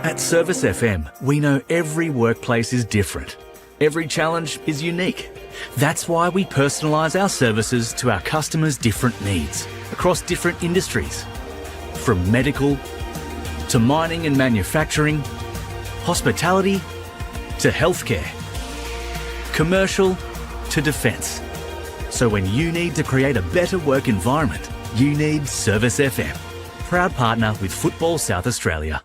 At Service FM, we know every workplace is different. Every challenge is unique. That's why we personalise our services to our customers' different needs across different industries. From medical to mining and manufacturing, hospitality to healthcare, commercial to defence. So when you need to create a better work environment, you need Service FM. Proud partner with Football South Australia.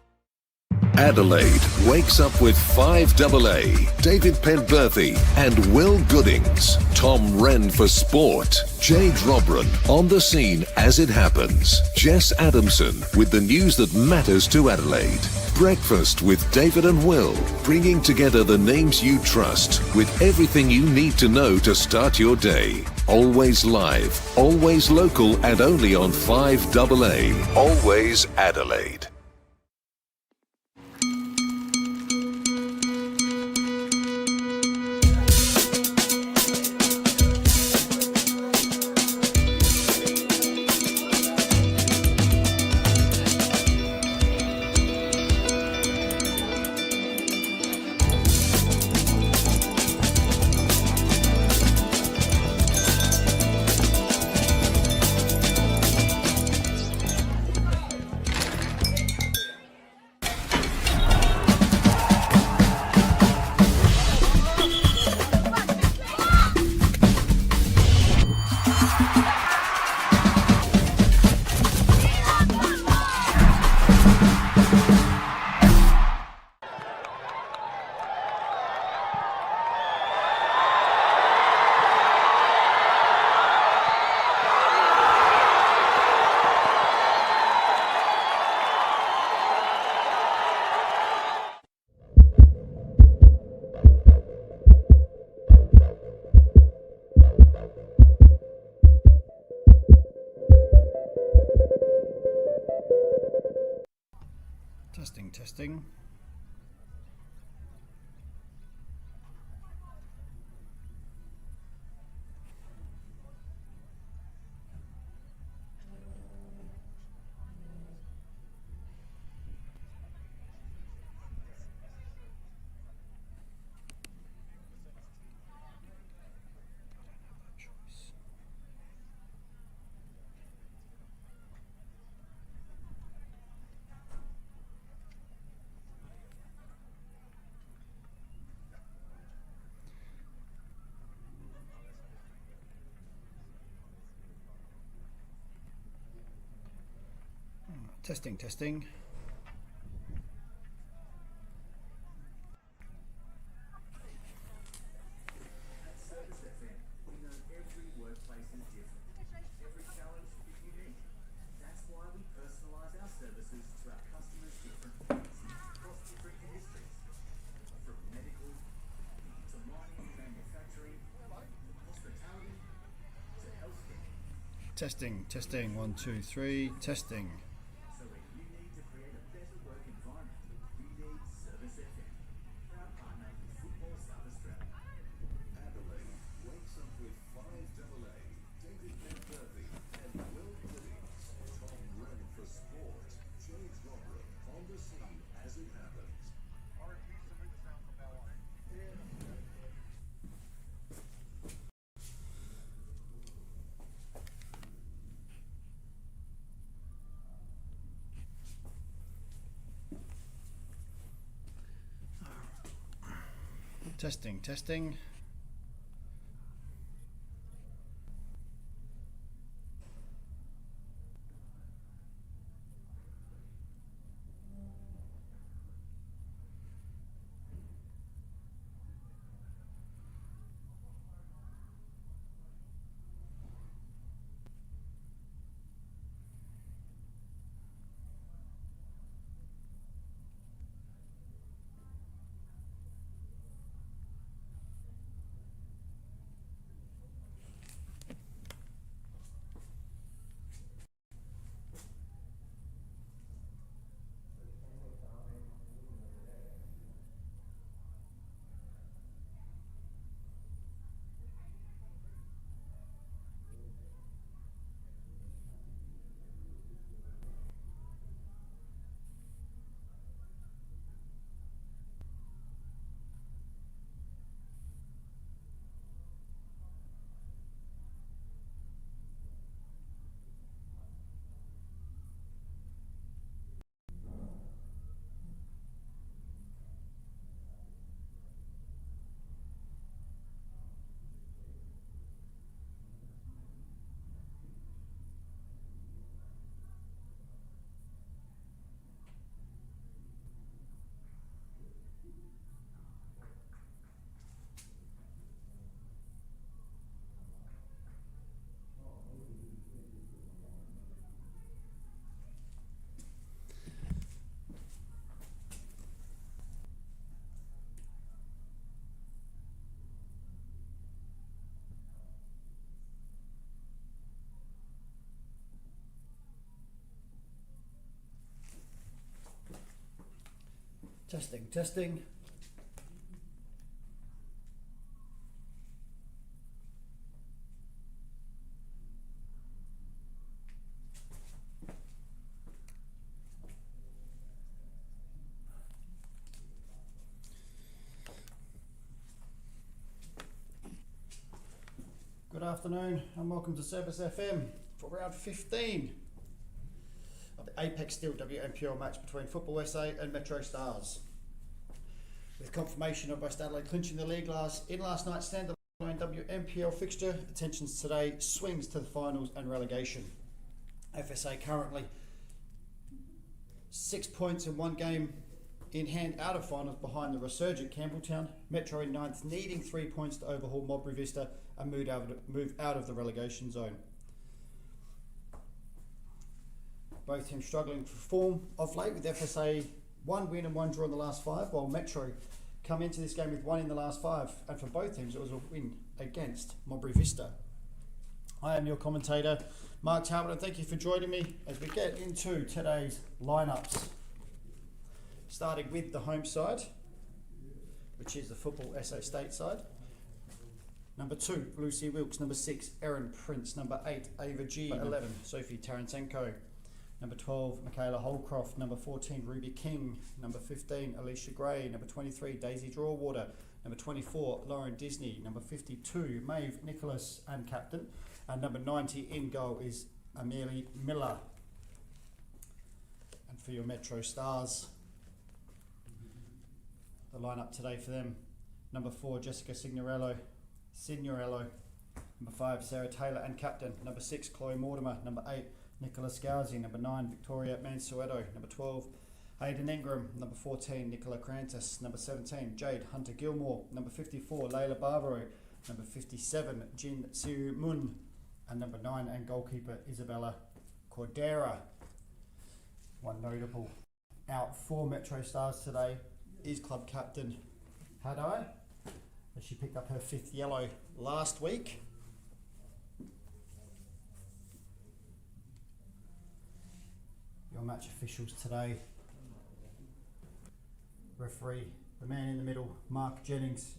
Adelaide wakes up with 5AA, David Penberthy and Will Goodings, Tom Wren for sport, Jade Robran on the scene as it happens, Jess Adamson with the news that matters to Adelaide. Breakfast with David and Will, bringing together the names you trust with everything you need to know to start your day. Always live, always local and only on 5AA. Always Adelaide. Testing. Testing. Testing. 1, 2, 3. Testing. Testing. Testing, testing. Good afternoon and welcome to Service FM for round 15 of the Apex Steel WNPL match between Football SA and MetroStars. With confirmation of West Adelaide clinching the league in last night's standalone WNPL fixture, attention today swings to the finals and relegation. FSA currently 6 points in one game in hand out of finals behind the resurgent Campbelltown. Metro in ninth, needing 3 points to overhaul Modbury Vista and move out of the relegation zone. Both teams struggling for form of late, with FSA 1 win and 1 draw in the last 5, while Metro come into this game with 1 in the last 5, and for both teams it was a win against Modbury Vista. I am your commentator, Mark Talbot, and thank you for joining me as we get into today's lineups. Starting with the home side, which is the Football SA State side. Number 2, Lucy Wilkes. Number 6, Erin Prince. Number 8, Ava G. Number 11, Sophie Taransenko. Number 12, Michaela Holcroft. Number 14, Ruby King. Number 15, Alicia Gray. Number 23, Daisy Drawater. Number 24, Lauren Disney. Number 52, Maeve Nicholas and captain. And number 90 in goal is Amelie Miller. And for your Metro Stars, the lineup today for them: number 4, Jessica Signorello. Number 5, Sarah Taylor and captain. Number 6, Chloe Mortimer. Number 8, Nicola Scalzi. Number 9, Victoria Mansueto. Number 12, Aidan Ingram. Number 14, Nicola Crantis. Number 17, Jade Hunter Gilmore. Number 54, Layla Barbaro. Number 57, Jin Siu Mun. And number 9, and goalkeeper Isabella Cordera. One notable out for Metro Stars today is club captain Hadai, as she picked up her 5th yellow last week. Your match officials today: referee, the man in the middle, Mark Jennings.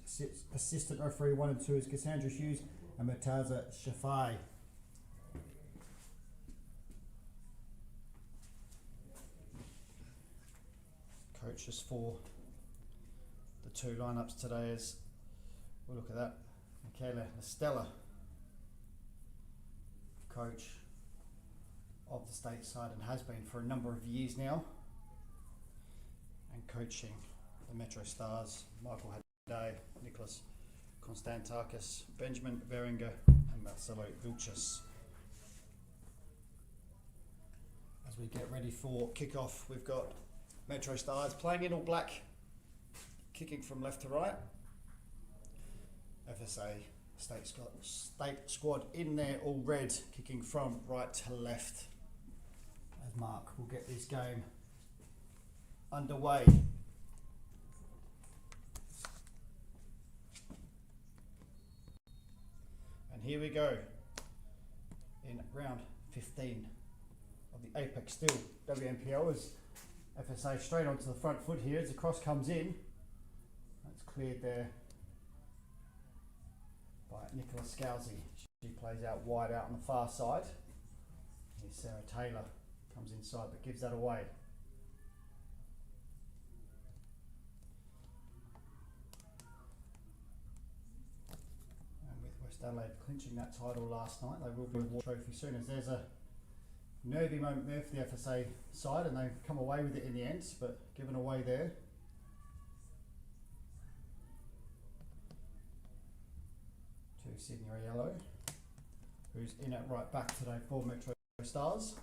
Assistant referee 1 and 2 is Cassandra Hughes and Murtaza Shafai. Coaches for the 2 lineups today is, we'll look at that, Michaela Estella, coach of the state side and has been for a number of years now, and coaching the Metro Stars, Michael Haddad, Nicholas Konstantakis, Benjamin Beringer and Marcelo Vilches. As we get ready for kickoff, we've got Metro Stars playing in all black, kicking from left to right. FSA state squad in there all red, kicking from right to left. As Mark will get this game underway. And here we go in round 15 of the Apex Steel WNPL, as FSA straight onto the front foot here as the cross comes in. That's cleared there by Nicola Scalzi. She plays out wide out on the far side. Here's Sarah Taylor, comes inside but gives that away. And with West Adelaide clinching that title last night, they will be awarded the trophy soon, as there's a nervy moment there for the FSA side, and they've come away with it in the end, but given away there. To Sydney Yellow, who's in at right back today for Metro Stars.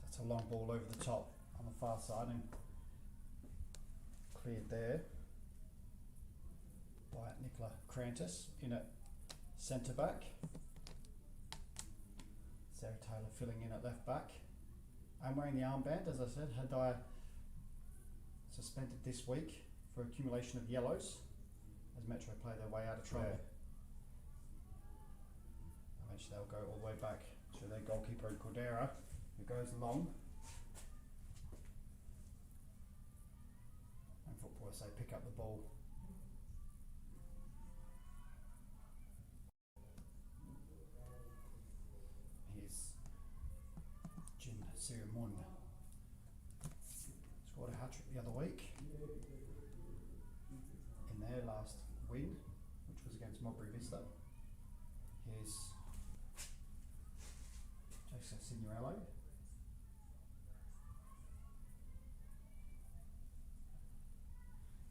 That's a long ball over the top on the far side and cleared there by Nicola Crantis in at centre back. Sarah Taylor filling in at left back. I'm wearing the armband, as I said. Hadai suspended this week for accumulation of yellows as Metro play their way out of trouble. Eventually they'll go all the way back to their goalkeeper in Cordera, who goes long. And Football SA pick up the ball. Here's Jin Sirimun. Scored a hat-trick the other week in their last win, which was against Modbury Vista. Here's Jason Signorello.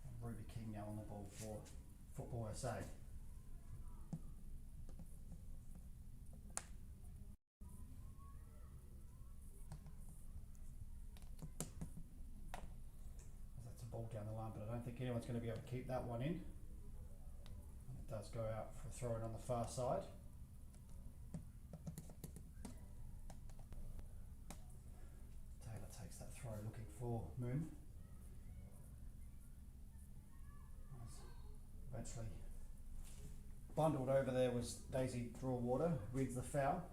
And Ruby King now on the ball for Football SA. That's a ball down the line, but I don't think anyone's going to be able to keep that one in. And it does go out for a throw-in on the far side. Taylor takes that throw looking for Moon. Eventually bundled over there was Daisy Drawwater, wins the foul.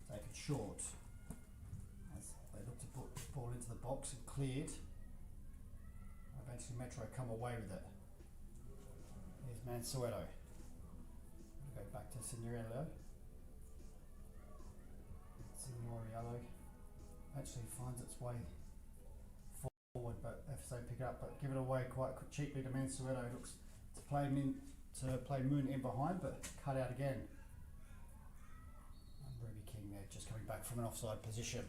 Taken short as they look to put the ball into the box and cleared. Eventually Metro come away with it. Here's Mansueto. Go back to Signorello. Signorello actually finds its way forward, but FSA pick it up, but give it away quite cheaply to Mansueto. Looks to play Moon in behind, but cut out again. And Ruby King there just coming back from an offside position.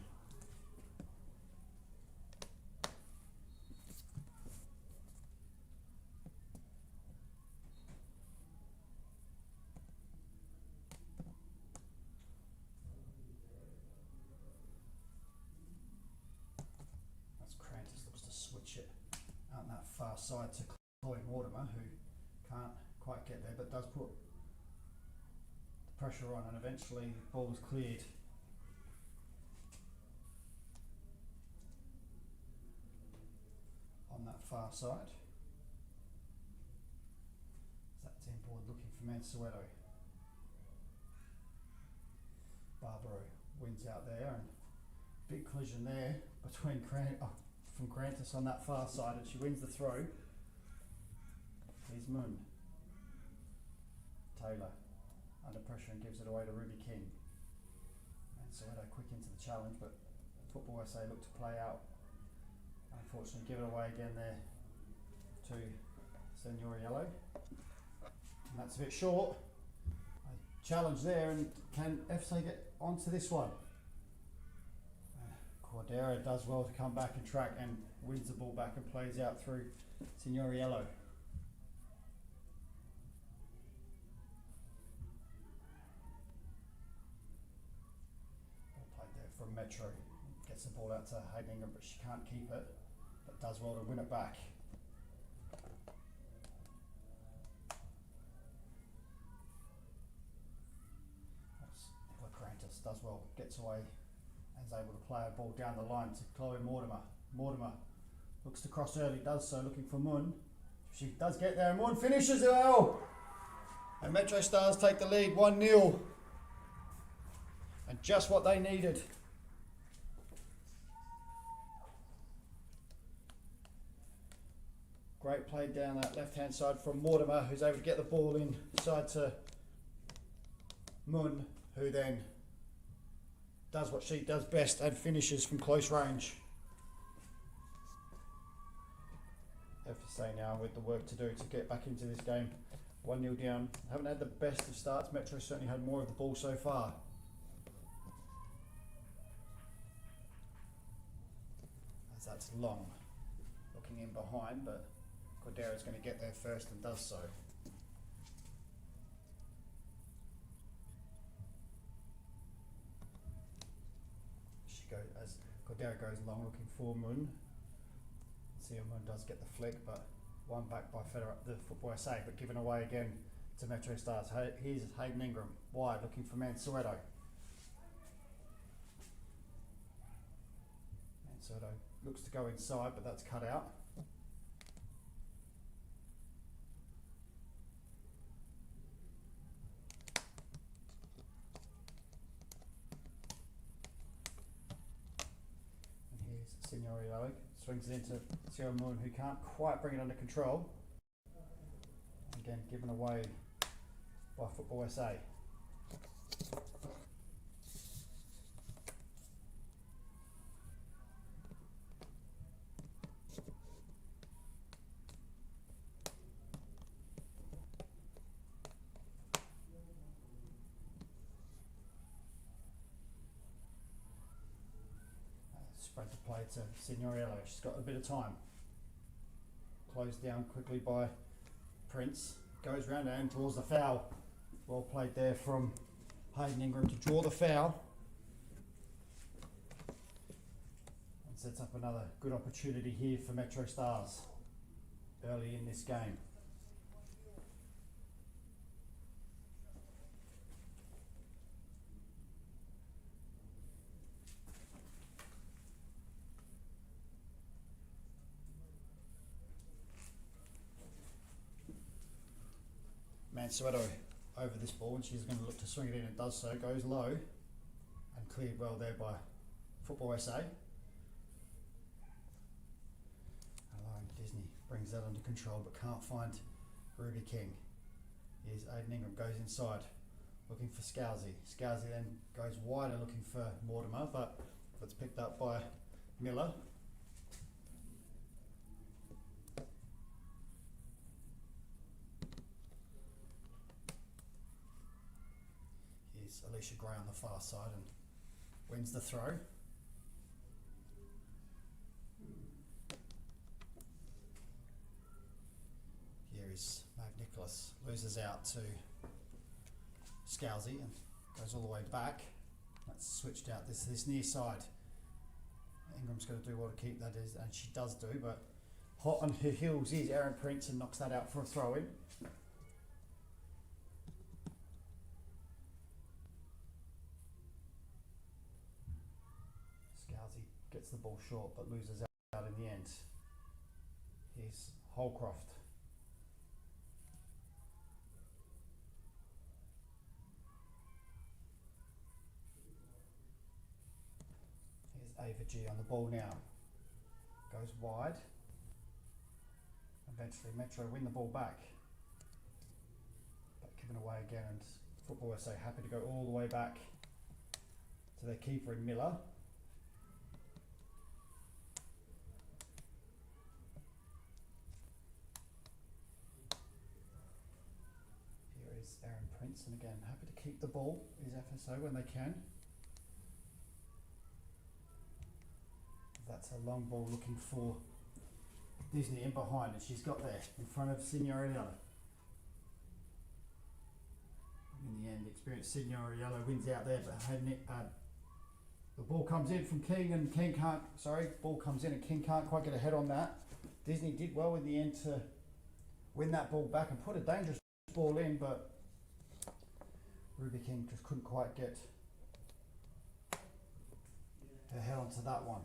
Out on that far side to Chloe Mortimer, who can't quite get there but does put the pressure on, and eventually the ball is cleared. On that far side. That's inboard looking for Mansueto. Barbaro wins out there, and big collision there between from Grantis on that far side, and she wins the throw. Here's Moon. Taylor under pressure and gives it away to Ruby King. And Soweto quick into the challenge, but Football SA look to play out. Unfortunately, give it away again there to Signorello. And that's a bit short. A challenge there, and can FSA get onto this one? Cordera does well to come back and track and wins the ball back and plays out through Signorello. Well played there from Metro. Gets the ball out to Hagingham, but she can't keep it, but does well to win it back. Grantis does well, gets away, and is able to play a ball down the line to Chloe Mortimer. Mortimer looks to cross early, does so, looking for Moon. She does get there, and Moon finishes it well. And MetroStars take the lead 1-0. And just what they needed. Great play down that left-hand side from Mortimer, who's able to get the ball inside to Moon, who then does what she does best and finishes from close range. FSA now with the work to do to get back into this game. 1-0 down. Haven't had the best of starts. Metro certainly had more of the ball so far. As that's Long looking in behind, but Cordera's going to get there first and does so. As Cordera goes long looking for Moon. Moon does get the flick, but one back by the Football SA, but given away again to MetroStars. Here's Hayden Ingram, wide, looking for Mansueto. Mansueto looks to go inside, but that's cut out. And here's Signorio, swings it into Sierra Moon, who can't quite bring it under control. Again, given away by Football SA. Spread the play to Signoriello. She's got a bit of time. Closed down quickly by Prince. Goes round and draws the foul. Well played there from Hayden Ingram to draw the foul. And sets up another good opportunity here for MetroStars early in this game. Mansueto over this ball, and she's going to look to swing it in and does so, goes low and cleared well there by Football SA. Allowing Disney brings that under control but can't find Ruby King. Here's Aiden Ingram, goes inside looking for Scalzi. Scalzi then goes wider looking for Mortimer, but it's picked up by Miller. Alicia Gray on the far side and wins the throw. Here is Mav Nicholas, loses out to Scalzi and goes all the way back. That's switched out this near side. Ingram's going to do well to keep that, and she does do, but hot on her heels is Erin Prince and knocks that out for a throw in. Gets the ball short but loses out in the end. Here's Holcroft. Here's Ava G on the ball now. Goes wide. Eventually Metro win the ball back. But given away again, and Football SA happy to go all the way back to their keeper in Miller. Erin Prince, and again happy to keep the ball is FSO when they can. That's a long ball looking for Disney in behind, and she's got there in front of Signorio. In the end, experienced Signorio wins out there, but the ball comes in from King, and King can't. Ball comes in and King can't quite get a head on that. Disney did well in the end to win that ball back and put a dangerous ball in, but Ruby King just couldn't quite get her head onto that one.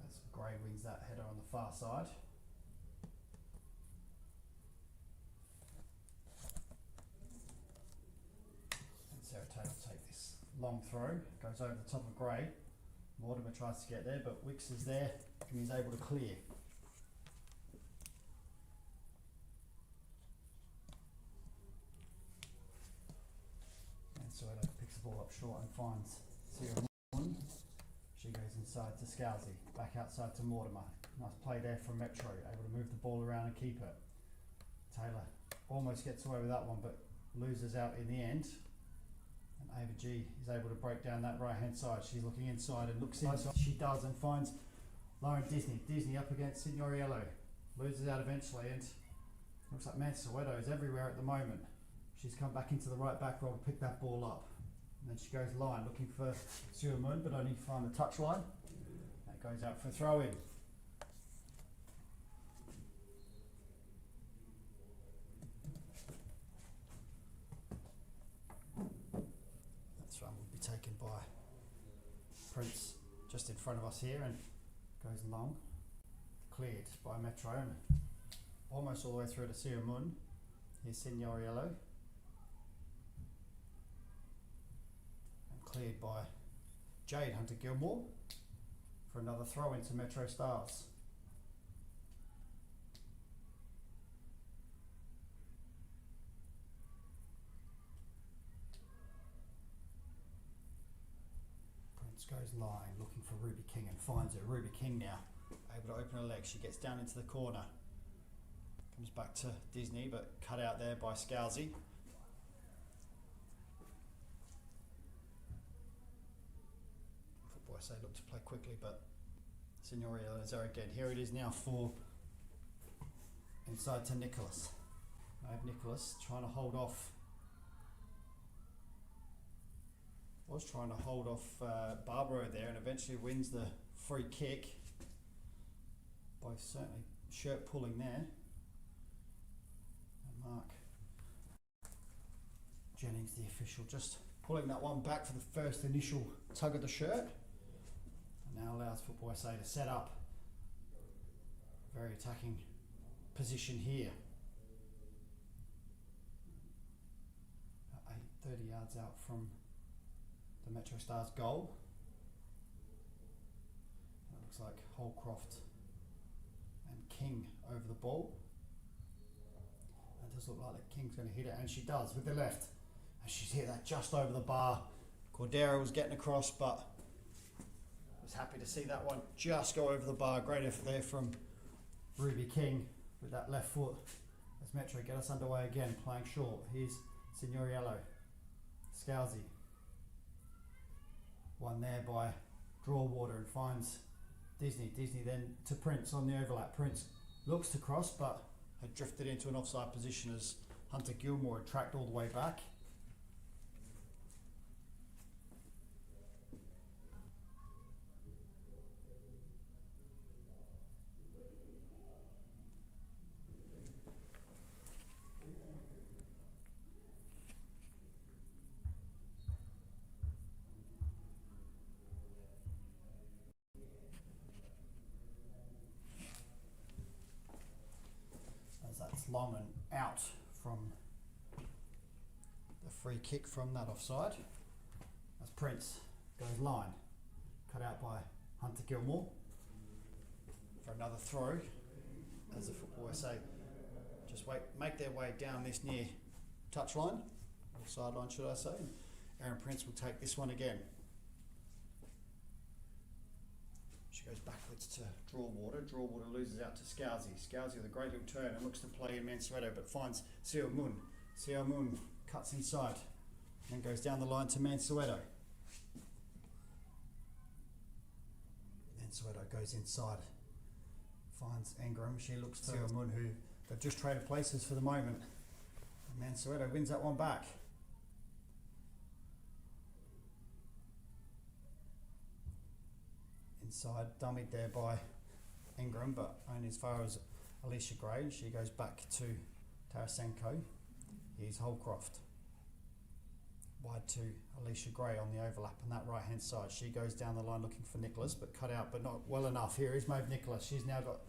As Gray wins that header on the far side. Long throw, goes over the top of Gray. Mortimer tries to get there, but Wicks is there and he's able to clear. And so picks the ball up short and finds Sierra Moon. She goes inside to Scalzi, back outside to Mortimer. Nice play there from Metro, able to move the ball around and keep it. Taylor almost gets away with that one, but loses out in the end. And Ava G is able to break down that right hand side. She's looking inside and looks inside. She does and finds Lauren Disney. Disney up against Signoriello. Loses out eventually, and looks like Mansueto is everywhere at the moment. She's come back into the right back row to pick that ball up. And then she goes line, looking for Suamun, but only find the touch line. That goes out for a throw in. That throw will be taken by Prince just in front of us here and goes long. Cleared by Metro and almost all the way through to Suamun. Here's Signor Yellow. Cleared by Jade Hunter-Gilmore for another throw into MetroStars. Prince goes line, looking for Ruby King and finds her. Ruby King now able to open her legs. She gets down into the corner. Comes back to Disney, but cut out there by Scalzi. Football SA look to play quickly, but Signoria is there again. Here it is now for inside to Nicholas. I have Nicholas trying to hold off. Was trying to hold off Barbaro there and eventually wins the free kick by certainly shirt pulling there. And Mark Jennings, the official, just pulling that one back for the first initial tug of the shirt. And now allows Football SA to set up a very attacking position here. 30 yards out from the MetroStars goal. It looks like Holcroft and King over the ball. It does look like that King's going to hit it, and she does with the left. And she's hit that just over the bar. Cordero was getting across, but was happy to see that one just go over the bar. Great effort there from Ruby King with that left foot. As Metro get us underway again, playing short. Here's Signoriello. Scalzi. One there by Drawater and finds Disney. Disney then to Prince on the overlap. Prince looks to cross, but had drifted into an offside position as Hunter Gilmore had tracked all the way back. That's long and out from the free kick from that offside. As Prince goes line, cut out by Hunter Gilmore for another throw. As the Football SA just make their way down this near touchline, or sideline should I say. Aaron Prince will take this one again. She goes backwards to Drawater. Drawater loses out to Scalzi. Scalzi with a great little turn and looks to play in Mansueto, but finds Suamun. Suamun cuts inside and goes down the line to Mansueto. Mansueto goes inside, finds Ingram. She looks to Suamun, who they've just traded places for the moment. And Mansueto wins that one back. Inside, dummied there by Ingram, but only as far as Alicia Gray. She goes back to Tarasenko. Here's Holcroft. Wide to Alicia Gray on the overlap on that right hand side. She goes down the line looking for Nicholas, but cut out, but not well enough. Here is Maeve Nicholas. She's now got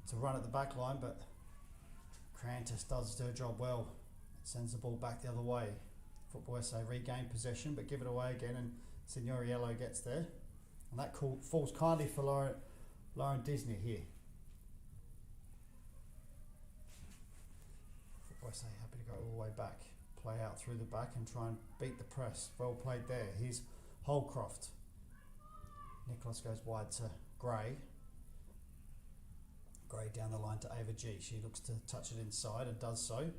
to run at the back line, but Crantis does her job well. Sends the ball back the other way. Football SA regain possession, but give it away again, and Signoriello gets there. And that call falls kindly for Lauren Disney here. Football SA happy to go all the way back, play out through the back and try and beat the press. Well played there. Here's Holcroft. Nicholas goes wide to Gray. Gray down the line to Ava G. She looks to touch it inside and does so.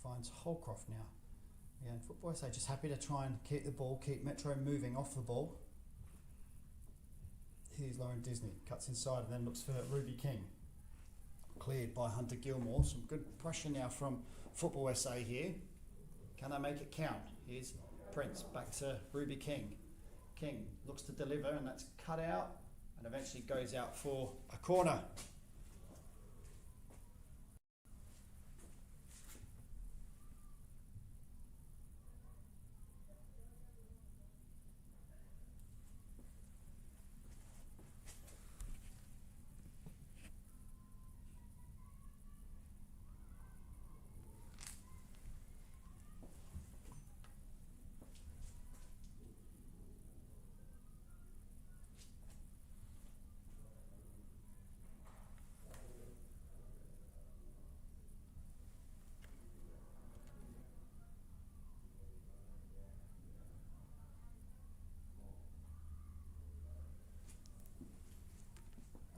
Finds Holcroft now. Yeah, and Football SA just happy to try and keep the ball, keep Metro moving off the ball. Here's Lauren Disney, cuts inside and then looks for Ruby King. Cleared by Hunter Gilmore. Some good pressure now from Football SA here. Can they make it count? Here's Prince, back to Ruby King. King looks to deliver and that's cut out and eventually goes out for a corner.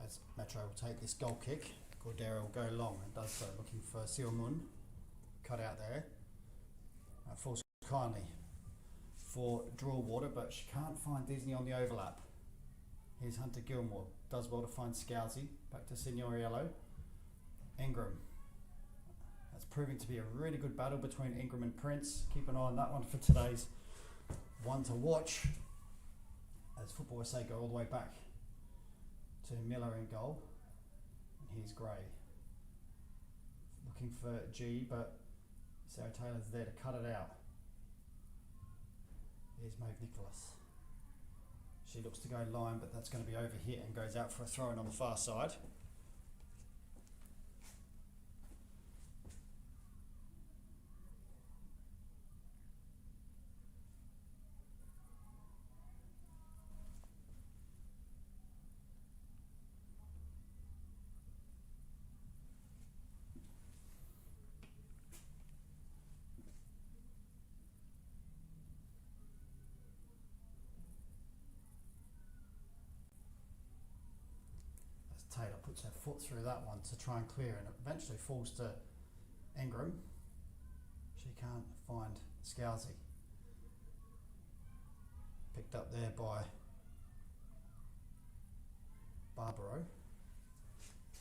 As Metro will take this goal kick, Cordero will go long and does so, looking for Silmun. Cut out there. Falls kindly for Draw Water, but she can't find Disney on the overlap. Here's Hunter Gilmore, does well to find Scousy, back to Signoriello. Ingram. That's proving to be a really good battle between Ingram and Prince. Keep an eye on that one for today's one to watch. As Football SA go all the way back to Miller in goal. And here's Gray. Looking for G, but Sarah Taylor's there to cut it out. Here's Maeve Nicholas. She looks to go line, but that's going to be over hit and goes out for a throw in on the far side. Taylor puts her foot through that one to try and clear and eventually falls to Ingram. She can't find Scousy. Picked up there by Barbaro.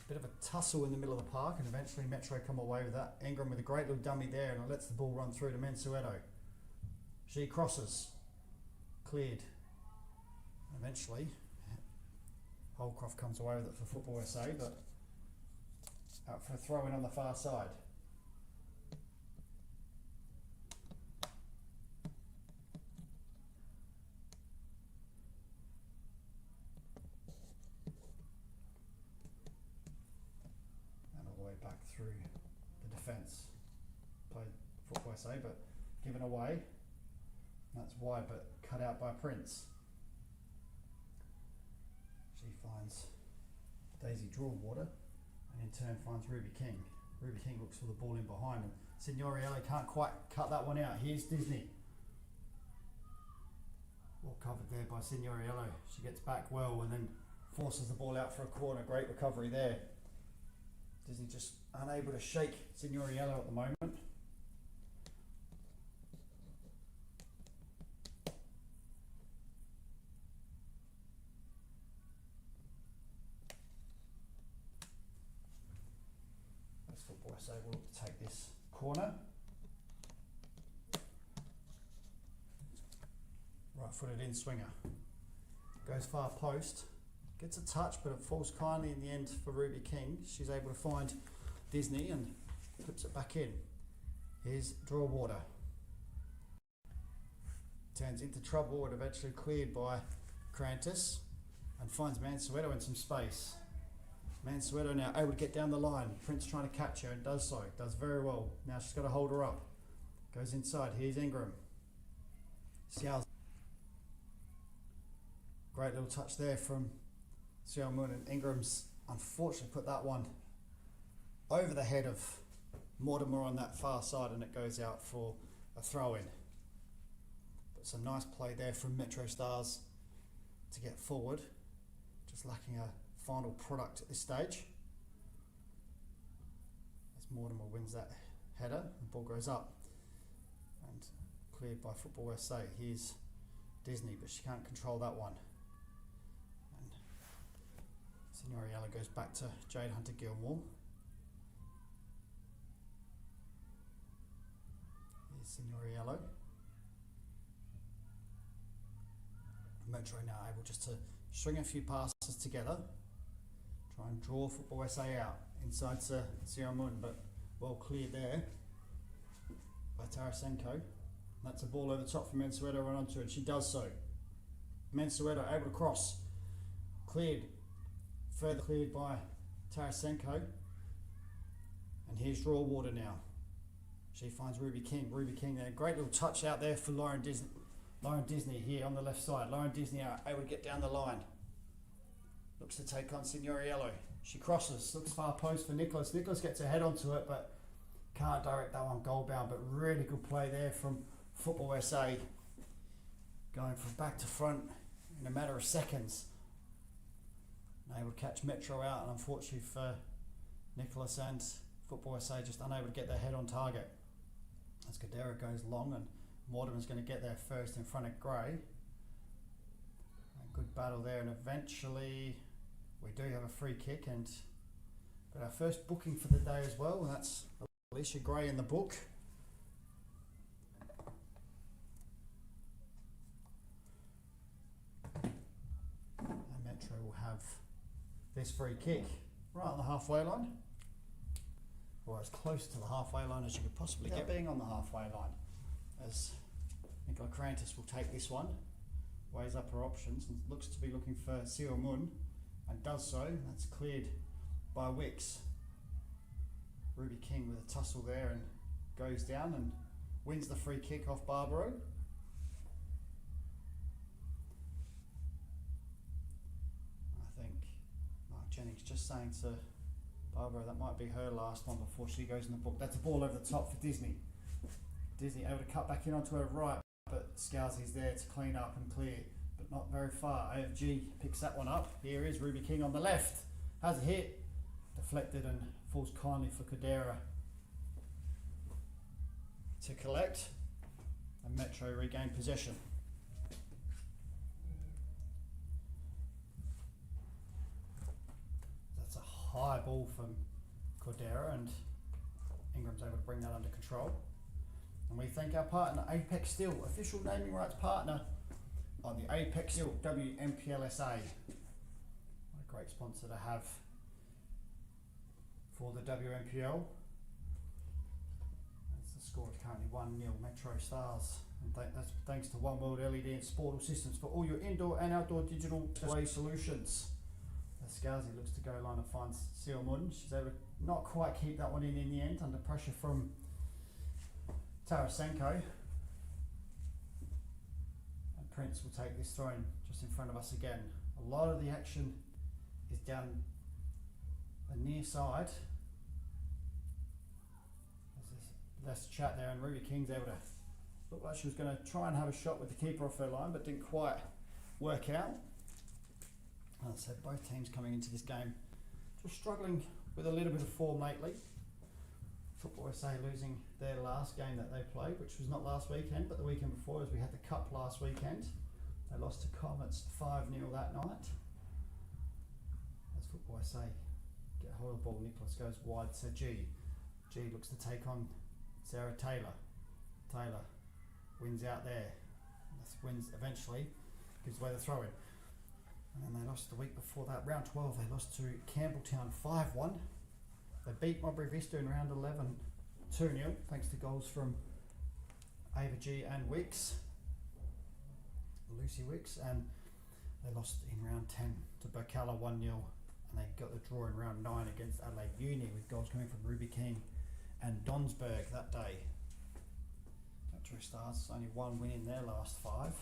Bit of a tussle in the middle of the park and eventually Metro come away with that. Ingram with a great little dummy there and it lets the ball run through to Mensueto. She crosses. Cleared. Eventually Holcroft comes away with it for Football SA, but out for a throw in on the far side. And all the way back through the defence. Played Football SA, but given away. That's wide, but cut out by Prince. She finds Daisy Draw Water and in turn finds Ruby King. Ruby King looks for the ball in behind and Signoriello can't quite cut that one out. Here's Disney. Well covered there by Signoriello. She gets back well and then forces the ball out for a corner. Great recovery there. Disney just unable to shake Signoriello at the moment. Football SA will look to take this corner. Right footed in swinger. Goes far post. Gets a touch but it falls kindly in the end for Ruby King. She's able to find Disney and flips it back in. Here's Draw Water. Turns into trouble and eventually cleared by Crantis and finds Mansueto in some space. Mansueto now able to get down the line. Prince trying to catch her and does so. Does very well. Now she's got to hold her up. Goes inside. Here's Ingram. Xiao. Great little touch there from Xiao Moon and Ingram's unfortunately put that one over the head of Mortimer on that far side and it goes out for a throw in. But some nice play there from MetroStars to get forward. Just lacking a final product at this stage. As Mortimer wins that header, the ball goes up and cleared by Football SA. Here's Disney, but she can't control that one. And Yellow goes back to Jade Hunter-Gilmore. Here's Signora Yellow. Metro now able just to string a few passes together, try and draw Football SA out inside to Sierra Moon, but well cleared there by Tarasenko. That's a ball over the top for Mansueto run onto it, and she does so. Mansueto able to cross, further cleared by Tarasenko, and here's Rawater now. She finds Ruby King there, great little touch out there for Lauren Disney here on the left side. Lauren Disney able to get down the line. Looks to take on Signora Yellow. She crosses, looks far post for Nicholas. Nicholas gets her head onto it, but can't direct that one goal bound. But really good play there from Football SA. Going from back to front in a matter of seconds. And able to catch Metro out, and unfortunately for Nicholas and Football SA, just unable to get their head on target. As Cadera goes long, and Mortimer's going to get there first in front of Gray. A good battle there, and eventually we do have a free kick, and got our first booking for the day as well, and that's Alicia Gray in the book. And Metro will have this free kick right on the halfway line, or as close to the halfway line as you could possibly get, being on the halfway line, as Nicola Crantis will take this one, weighs up her options and looks to be looking for Sierra Moon, and does so. That's cleared by Wicks. Ruby King with a tussle there and goes down and wins the free kick off Barbaro. I think Mark Jennings just saying to Barbaro that might be her last one before she goes in the book. That's a ball over the top for Disney. Disney able to cut back in onto her right, but Scousy's there to clean up and clear, but not very far. AFG picks that one up. Here is Ruby King on the left. Has a hit, deflected, and falls kindly for Cadera to collect, and Metro regain possession. That's a high ball from Cadera, and Ingram's able to bring that under control. And we thank our partner, Apex Steel, official naming rights partner on the Apex Steel WMPLSA. What a great sponsor to have for the WMPL. As the score is currently 1-0 MetroStars. And that's thanks to One World LED and Sportal Systems for all your indoor and outdoor digital display solutions. As Scousy looks to go line and finds Seal Mudden. She's able to not quite keep that one in the end, under pressure from Tarasenko, and Prince will take this throw in just in front of us again. A lot of the action is down the near side. There's less chat there, and Ruby King's able to look like she was going to try and have a shot with the keeper off her line, but didn't quite work out. As I said, both teams coming into this game just struggling with a little bit of form lately. Football SA losing their last game that they played, which was not last weekend but the weekend before, as we had the cup last weekend. They lost to Comets 5-0 that night. As Football SA get hold of the ball, Nicholas goes wide to G. G looks to take on Sarah Taylor. Taylor wins out there. This wins eventually, gives away the throw-in. And then they lost the week before that, round 12, they lost to Campbelltown 5-1. They beat Mowbray Vista in round 11 2-0, thanks to goals from Ava G and Wicks, Lucy Wicks, and they lost in round 10 to Burkalla 1-0, and they got the draw in round 9 against Adelaide Uni, with goals coming from Ruby King and Donsberg that day. MetroStars only one win in their last 5,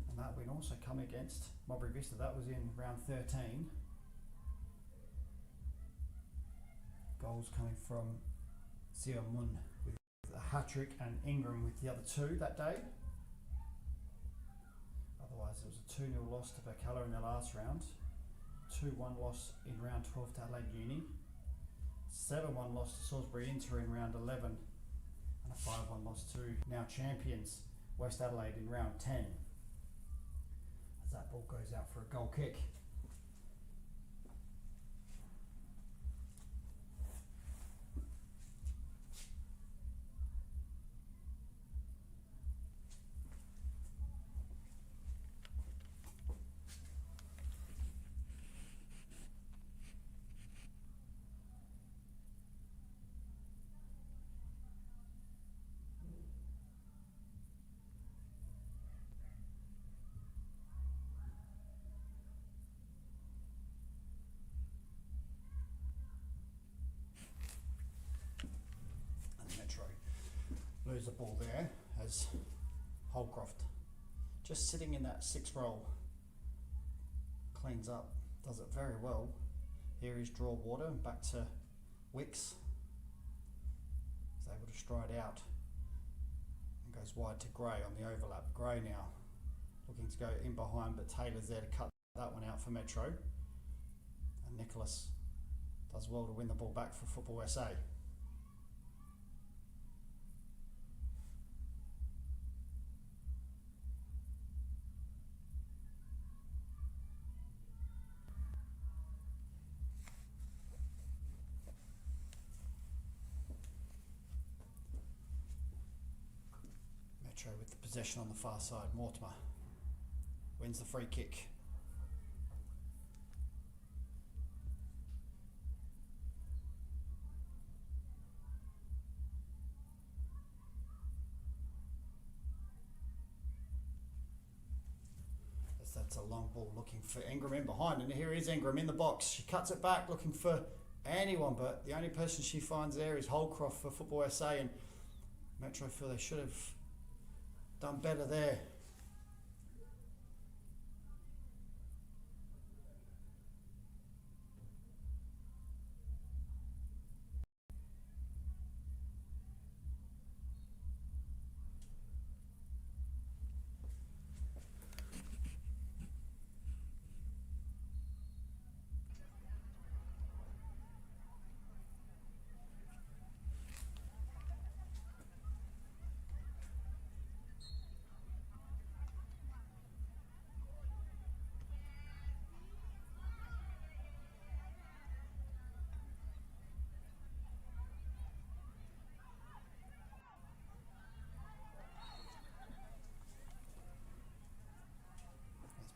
and that win also come against Mowbray Vista. That was in round 13. Goals coming from Sia Mun with a hat-trick, and Ingram with the other 2 that day. Otherwise it was a 2-0 loss to Burkalla in their last round, 2-1 loss in round 12 to Adelaide Uni, 7-1 loss to Salisbury Inter in round 11, and a 5-1 loss to now champions West Adelaide in round 10. As that ball goes out for a goal kick. lose the ball there as Holcroft, just sitting in that 6 role, cleans up, does it very well. Here is Draw Water, back to Wicks. He's able to stride out and goes wide to Gray on the overlap. Gray now looking to go in behind, but Taylor's there to cut that one out for Metro. And Nicholas does well to win the ball back for Football SA. Metro with the possession on the far side. Mortimer wins the free kick. That's a long ball looking for Ingram in behind, and here is Ingram in the box. She cuts it back looking for anyone, but the only person she finds there is Holcroft for Football SA, and Metro feel they should have done better there.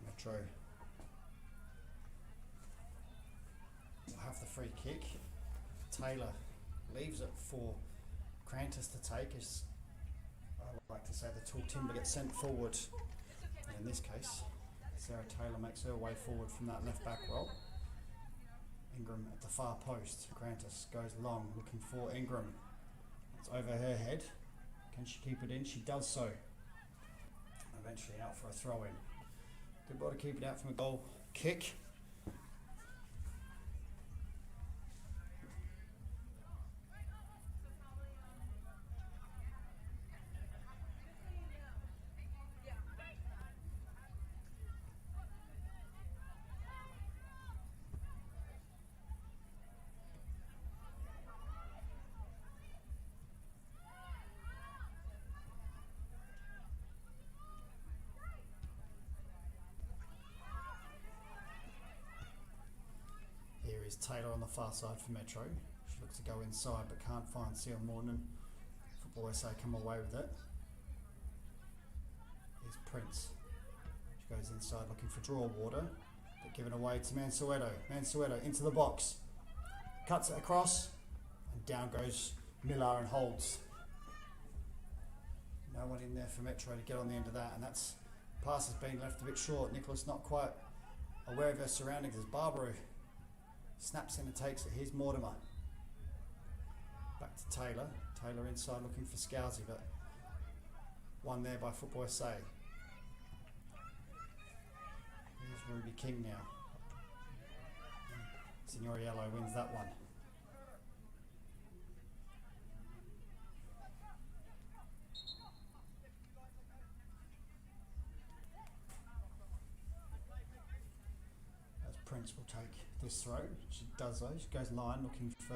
Metro will have the free kick. Taylor leaves it for Crantis to take, as I like to say the tall timber gets sent forward. And in this case, Sarah Taylor makes her way forward from that left back role. Ingram at the far post. Crantis goes long, looking for Ingram. It's over her head. Can she keep it in? She does so. Eventually out for a throw in. Good ball to keep it out from a goal kick. Here is Taylor on the far side for Metro. She looks to go inside but can't find Seal Morton. Football SA come away with it. Here's Prince. She goes inside looking for Draw Water, but given away to Mansueto. Mansueto into the box. Cuts it across and down goes Miller and holds. No one in there for Metro to get on the end of that, and that's pass has been left a bit short. Nicholas not quite aware of her surroundings as Barbaro snaps in and takes it. Here's Mortimer. Back to Taylor. Taylor inside looking for Scousey, but won there by Football SA. Here's Ruby King now. Signoriello wins that one. As Prince will take this throw. She does though. She goes line looking for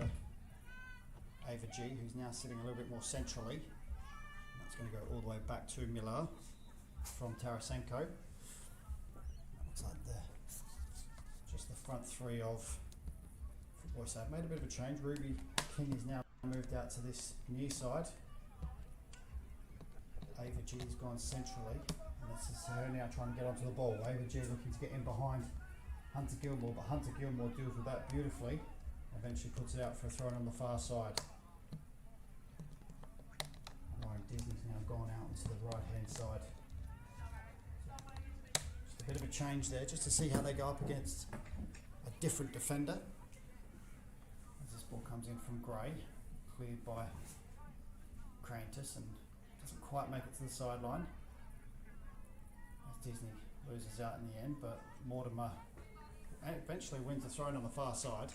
Ava G, who's now sitting a little bit more centrally. That's going to go all the way back to Miller from Tarasenko. Looks like just the front three of Football SA. Made a bit of a change. Ruby King is now moved out to this near side. Ava G has gone centrally, and this is her now trying to get onto the ball. Ava G looking to get in behind Hunter Gilmore, but Hunter Gilmore deals with that beautifully. Eventually puts it out for a throw in on the far side. Ryan Disney's now gone out into the right hand side. Just a bit of a change there, just to see how they go up against a different defender. As this ball comes in from Gray, cleared by Crantis, and Doesn't quite make it to the sideline. As Disney loses out in the end, but Mortimer eventually wins the throw on the far side.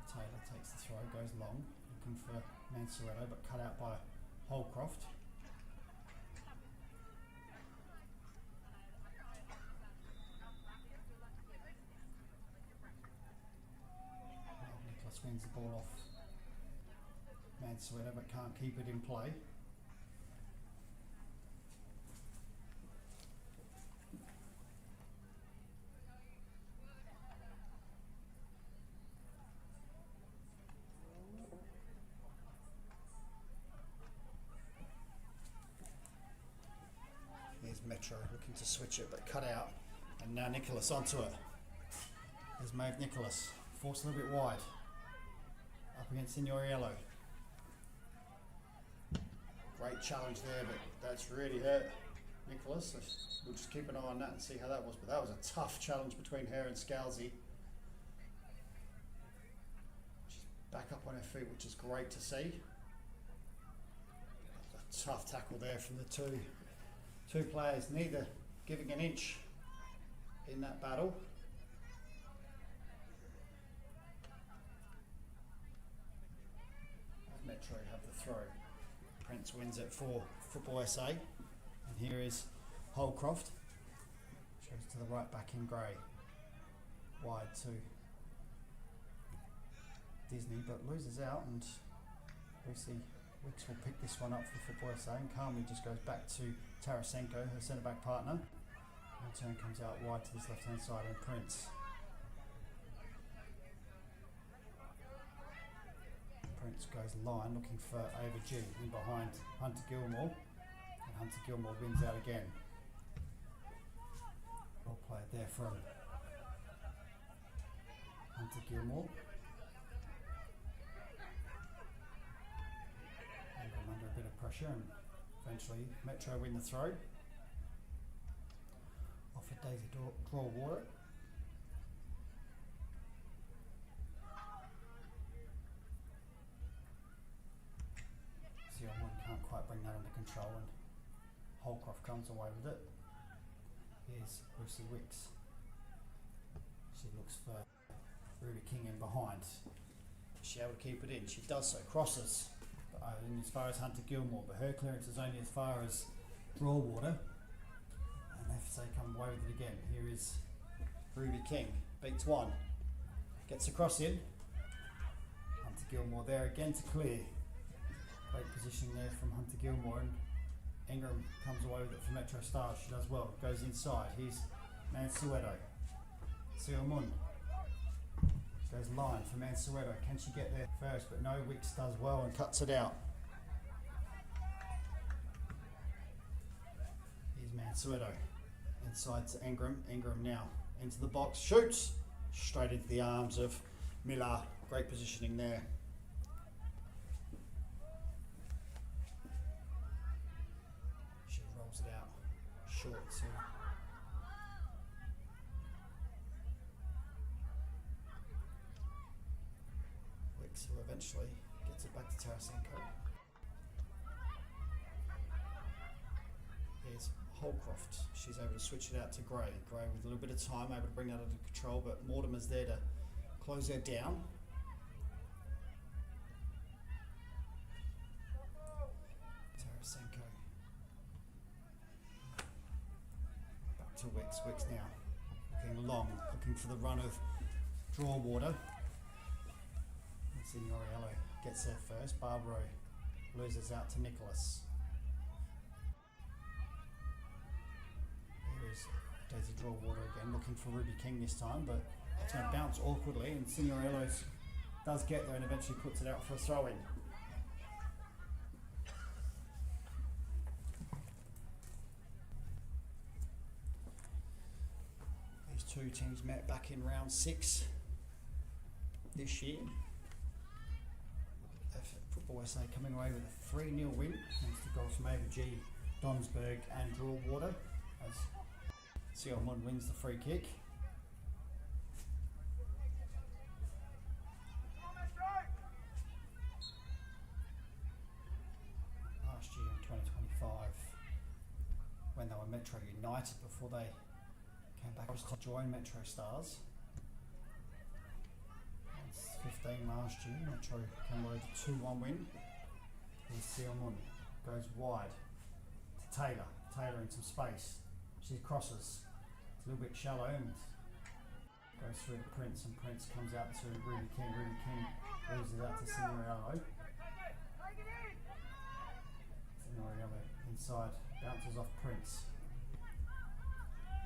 Taylor takes the throw, goes long, looking for Mansueto, but cut out by Holcroft. Nicholas wins the ball off Mansueto, but can't keep it in play. Here's Metro looking to switch it, but cut out. And now Nicholas onto it. There's Maeve Nicholas, forced a little bit wide. Up against Signorello. Great challenge there, but that's really hurt Nicholas. We'll just keep an eye on that and see how that was. But that was a tough challenge between her and Scalzi. She's back up on her feet, which is great to see. A tough tackle there from the two players, neither giving an inch in that battle. Metro have the throw. Prince wins it for Football SA. And here is Holcroft. Shows to the right back in grey. Wide to Disney, but loses out, and Lucy Wicks will pick this one up for Football SA, and calmly just goes back to Tarasenko, her centre back partner. And turn comes out wide to this left hand side, and Prince. Prince goes line looking for Ava G in behind Hunter Gilmore, and Hunter Gilmore wins out again. Well played there from Hunter Gilmore. And I'm under a bit of pressure, and eventually Metro win the throw. Off a Daisy Draw Water. One can't quite bring that under control, and Holcroft comes away with it. Here's Lucy Wicks. She looks for Ruby King in behind. Is she able to keep it in? She does so. Crosses in as far as Hunter Gilmore, but her clearance is only as far as Draw Water. And FSA come away with it again. Here is Ruby King. Beats one. Gets a cross in. Hunter Gilmore there again to clear. Great positioning there from Hunter Gilmore, and Ingram comes away with it for MetroStars. She does well. Goes inside. Here's Mansueto. Seomun goes line for Mansueto. Can she get there first? But no, Wicks does well and cuts it out. Here's Mansueto. Inside to Ingram. Ingram now into the box. Shoots! Straight into the arms of Miller. Great positioning there. It out short, so Wicks will eventually gets it back to Tarasenko. Here's Holcroft. She's able to switch it out to Gray. Gray with a little bit of time, able to bring that under control, but Mortimer's there to close her down. Tarasenko. To Wicks. Wicks now looking long, looking for the run of Draw Water. Signorello gets there first. Barbaro loses out to Nicholas. Here is Daisy Draw Water again, looking for Ruby King this time, but it's going to bounce awkwardly, and Signorello does get there and eventually puts it out for a throw-in. Two teams met back in round 6 this year. Football SA coming away with a 3-0 win thanks to goals from Ava G, Donsberg and Draw Water, as Seomun wins the free kick. when they were Metro United before they came back to join MetroStars. It's 15 last year. Metro came away with a 2-1 win. Here's Seomun, goes wide to Taylor. Taylor in some space. She crosses. It's a little bit shallow and goes through to Prince, and Prince comes out to Ruby King. Ruby King leaves it out to Signorello. Signorello inside, bounces off Prince.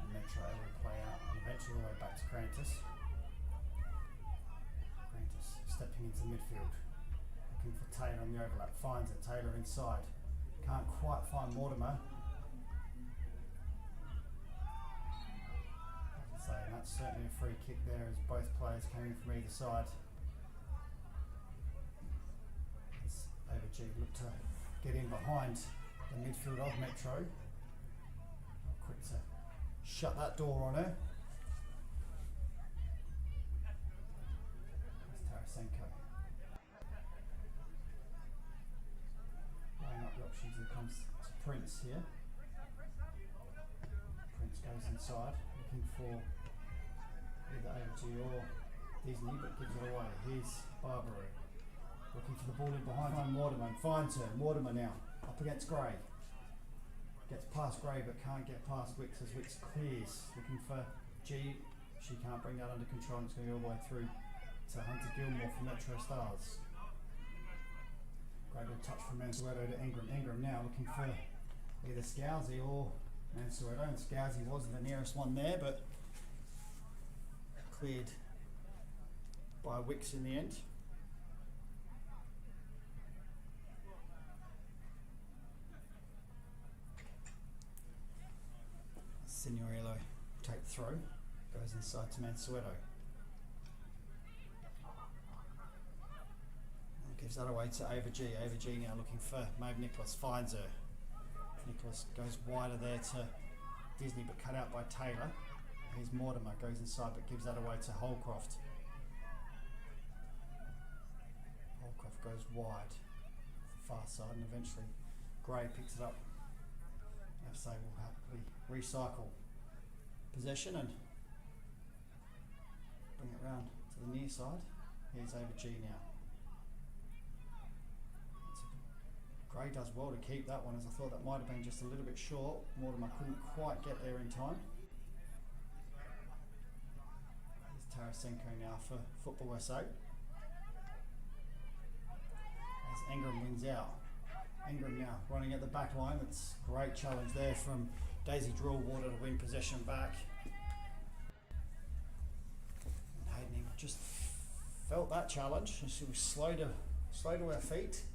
And Metro able to play out and eventually all the way back to Crantis. Crantis stepping into midfield, looking for Taylor on the overlap, finds it. Taylor inside, can't quite find Mortimer. And that's certainly a free kick there as both players came in from either side. As Overg looked to get in behind the midfield of Metro. Quick to shut that door on her. There's Tarasenko. Laying up the options, here comes to Prince here. Prince goes inside, looking for either Overg or Disney, but gives it away. Here's Barbary, looking for the ball in behind Mortimer, and finds her. Mortimer now, up against Gray. Gets past Gray, but can't get past Wicks as Wicks clears. Looking for G, she can't bring that under control, and it's going to go all the way through to Hunter Gilmore from MetroStars. Great little touch from Mansueto to Ingram. Ingram now looking for either Scalzi or Mansueto, and Scalzi was the nearest one there, but cleared by Wicks in the end. Signorello take throw, goes inside to Mansueto. And gives that away to Overg. Overg now looking for Maeve Nicholas, finds her. Nicholas goes wider there to Disney, but cut out by Taylor. Here's Mortimer, goes inside but gives that away to Holcroft. Holcroft goes wide, far side, and eventually Gray picks it up. FSA will happily recycle possession and bring it round to the near side. Here's Overg now. Gray does well to keep that one, as I thought that might have been just a little bit short. Mortimer couldn't quite get there in time. Tarasenko now for Football SA. As Ingram wins out. Ingram now running at the back line. It's a great challenge there from Daisy Drillwater to win possession back. And Hayden Ingram just felt that challenge. She was slow to her feet.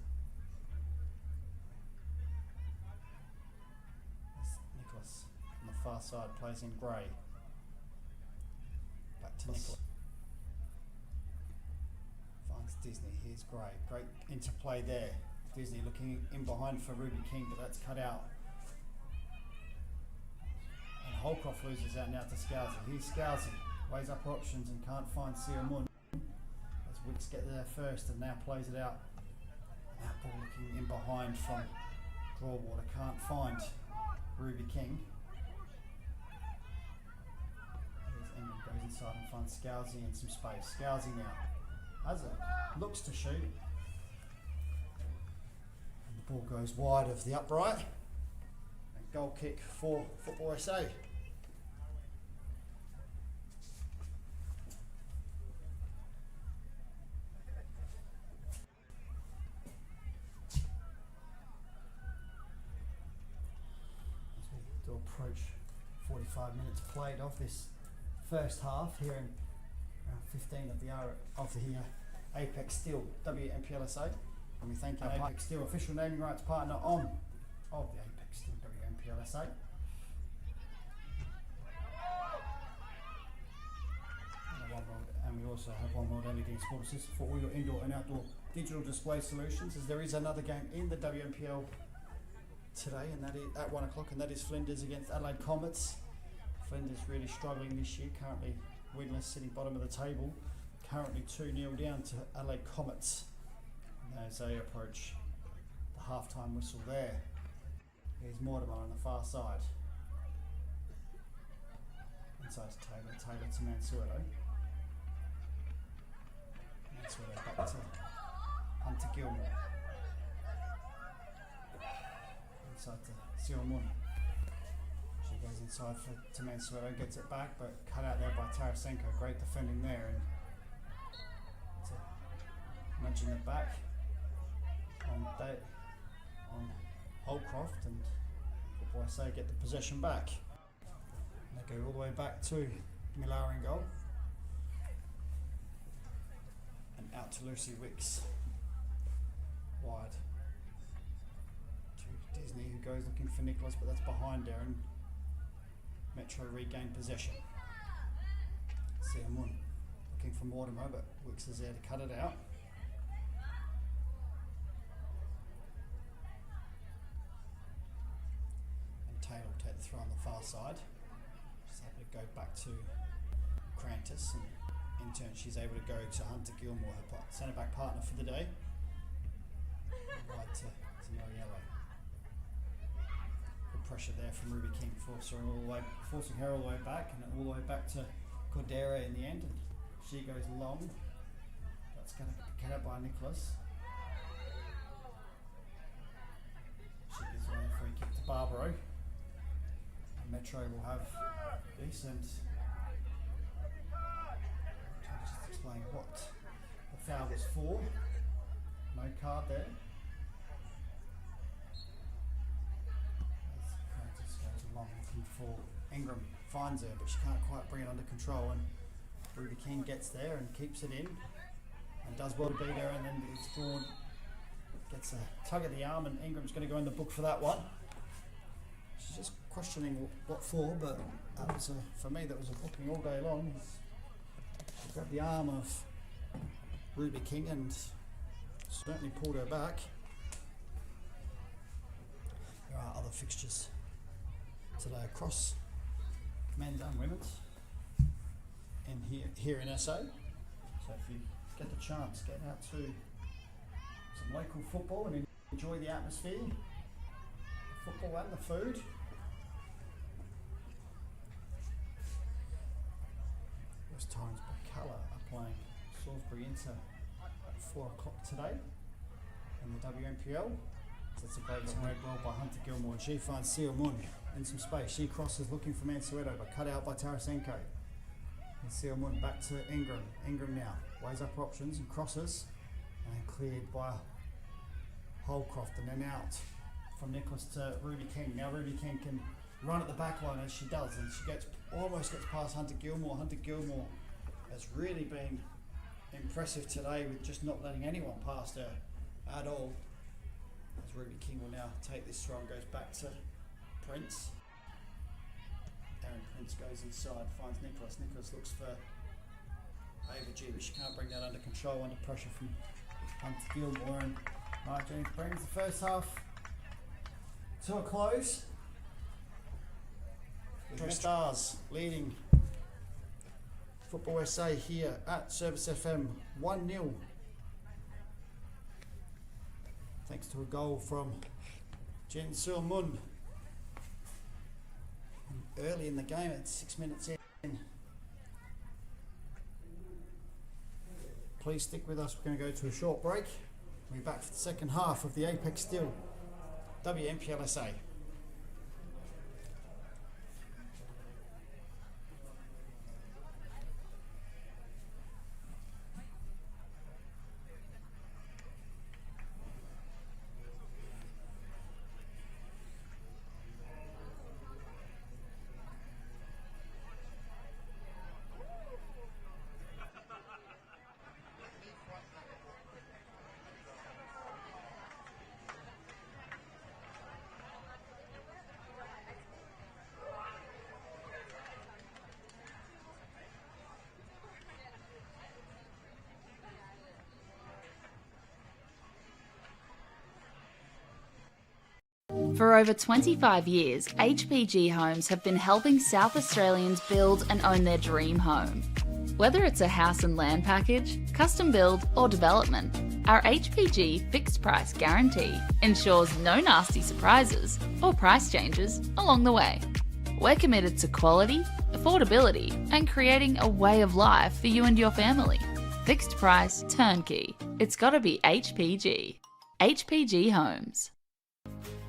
As Nicholas on the far side plays in Gray. Back to Nicholas. Finds Disney. Here's Gray. Great interplay there. Disney looking in behind for Ruby King, but that's cut out. And Holcroft loses out now to Scalzi. Here's Scalzi. Weighs up her options and can't find Seomun. As Wicks get there first and now plays it out. And that ball looking in behind from Drawwater. Can't find Ruby King. Ingram goes inside and finds Scalzi in some space. Scalzi now has it, looks to shoot. And the ball goes wide of the upright. And goal kick for Football SA. As we do approach 45 minutes played of this first half here in round 15 of the Apex Steel WNPLSA, and we thank our Apex Steel official naming rights partner of the Apex Steel WNPLSA. And we also have One World LED and Sport Assistant for all your indoor and outdoor digital display solutions, as there is another game in the WNPL today, and that is at 1 o'clock, and that is Flinders against Adelaide Comets. Flinders really struggling this year, currently winless, sitting bottom of the table, currently 2-0 down to Adelaide Comets. And as they approach the half-time whistle there, here's Mortimer on the far side. Inside to Taylor, Taylor to Mansueto. Mansueto back to Hunter Gilmore. Inside to Siomun. She goes inside to Mansueto, gets it back, but cut out there by Tarasenko. Great defending there, and nudging it back on Holcroft, and MetroStars get the possession back. And they go all the way back to Millar in goal, and out to Lucy Wicks wide to Disney, who goes looking for Nicholas, but that's behind her, and Metro regain possession. Siamun looking for Mortimer, but Wicks is there to cut it out. Taylor will take the throw on the far side. She's able to go back to Crantis, and in turn she's able to go to Hunter Gilmore, her centre back partner for the day. Right to Noriello. Good pressure there from Ruby King, forcing her all the way back, and all the way back to Cordera in the end. And she goes long. That's going to be cut out by Nicholas. She gives away a free kick to Barbaro. Metro will have this, and I'll just explain what the foul was for. No card there. As Francis goes along looking for Ingram, finds her, but she can't quite bring it under control, and Ruby King gets there and keeps it in, and does well to beat her, and then it's drawn, gets a tug at the arm, and Ingram's going to go in the book for that one. She's just questioning what for, but that was for me that was a booking all day long. She grabbed the arm of Ruby King and certainly pulled her back. There are other fixtures today across men's and women's and here in SA. So if you get the chance, get out to some local football and enjoy the atmosphere, the football and the food. West Torrens Bacala are playing Salisbury Inter at 4 o'clock today in the WNPL. So it's a great red ball by Hunter Gilmore, and she finds Siomun in some space. She crosses looking for Mansueto, but cut out by Tarasenko. And Siomun back to Ingram. Ingram now weighs up her options and crosses, and cleared by Holcroft, and then out from Nicholas to Ruby King. Now Ruby King can run at the back line, as she does, and she almost gets past Hunter Gilmore. Hunter Gilmore has really been impressive today with just not letting anyone past her at all. As Ruby King will now take this throw and goes back to Prince. Aaron Prince goes inside, finds Nicholas. Nicholas looks for Ava G, but she can't bring that under control under pressure from Hunter Gilmore, and Mark James brings the first half to a close. MetroStars leading Football SA here at Service FM 1-0. Thanks to a goal from Jen Siomun early in the game at 6 minutes in. Please stick with us, we're going to go to a short break. We'll be back for the second half of the Apex Steel WNPLSA. For over 25 years, HPG Homes have been helping South Australians build and own their dream home. Whether it's a house and land package, custom build or development, our HPG fixed price guarantee ensures no nasty surprises or price changes along the way. We're committed to quality, affordability, and creating a way of life for you and your family. Fixed price, turnkey. It's gotta be HPG. HPG Homes.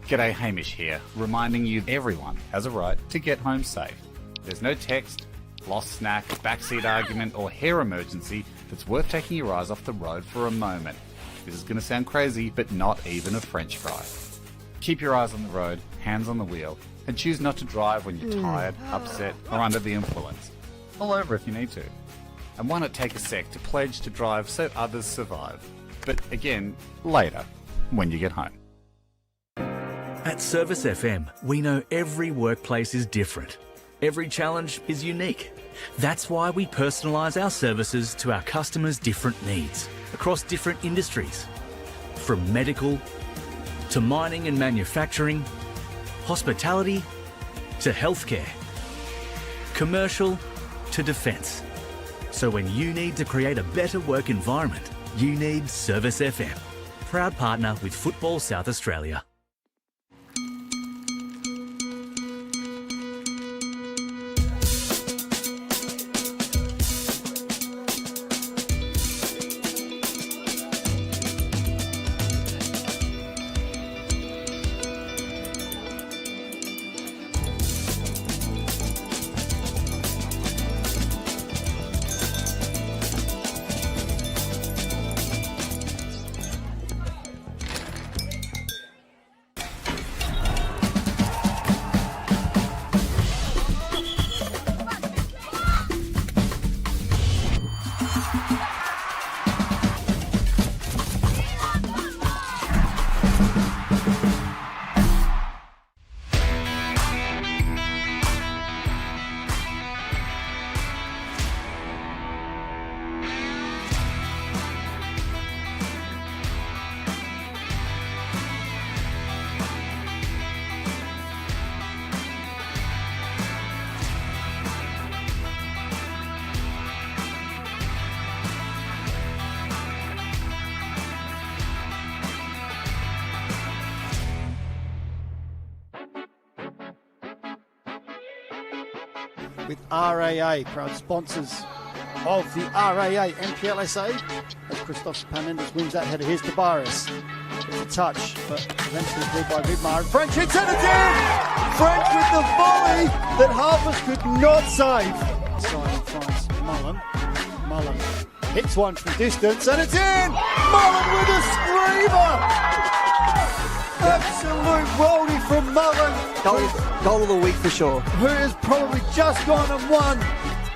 G'day, Hamish here, reminding you everyone has a right to get home safe. There's no text, lost snack, backseat argument or hair emergency that's worth taking your eyes off the road for a moment. This is going to sound crazy, but not even a French fry. Keep your eyes on the road, hands on the wheel, and choose not to drive when you're tired, upset or under the influence. Pull over if you need to. And why not take a sec to pledge to drive so others survive? But again, later, when you get home. At Service FM, we know every workplace is different. Every challenge is unique. That's why we personalise our services to our customers' different needs across different industries. From medical to mining and manufacturing, hospitality to healthcare, commercial to defence. So when you need to create a better work environment, you need Service FM. Proud partner with Football South Australia. With RAA, proud sponsors of the RAA NPLSA, as Christoph Panendas wins that header. Here's Tabaris. It's a touch, but eventually cleared by Vidmar. And French hits it again! French with the volley that Harpers could not save. Simon finds Mullen. Mullen hits one from distance, and it's in! Mullen with a screamer! Absolute worldie from Mullen. Goal of the week for sure. Who has probably just gone and won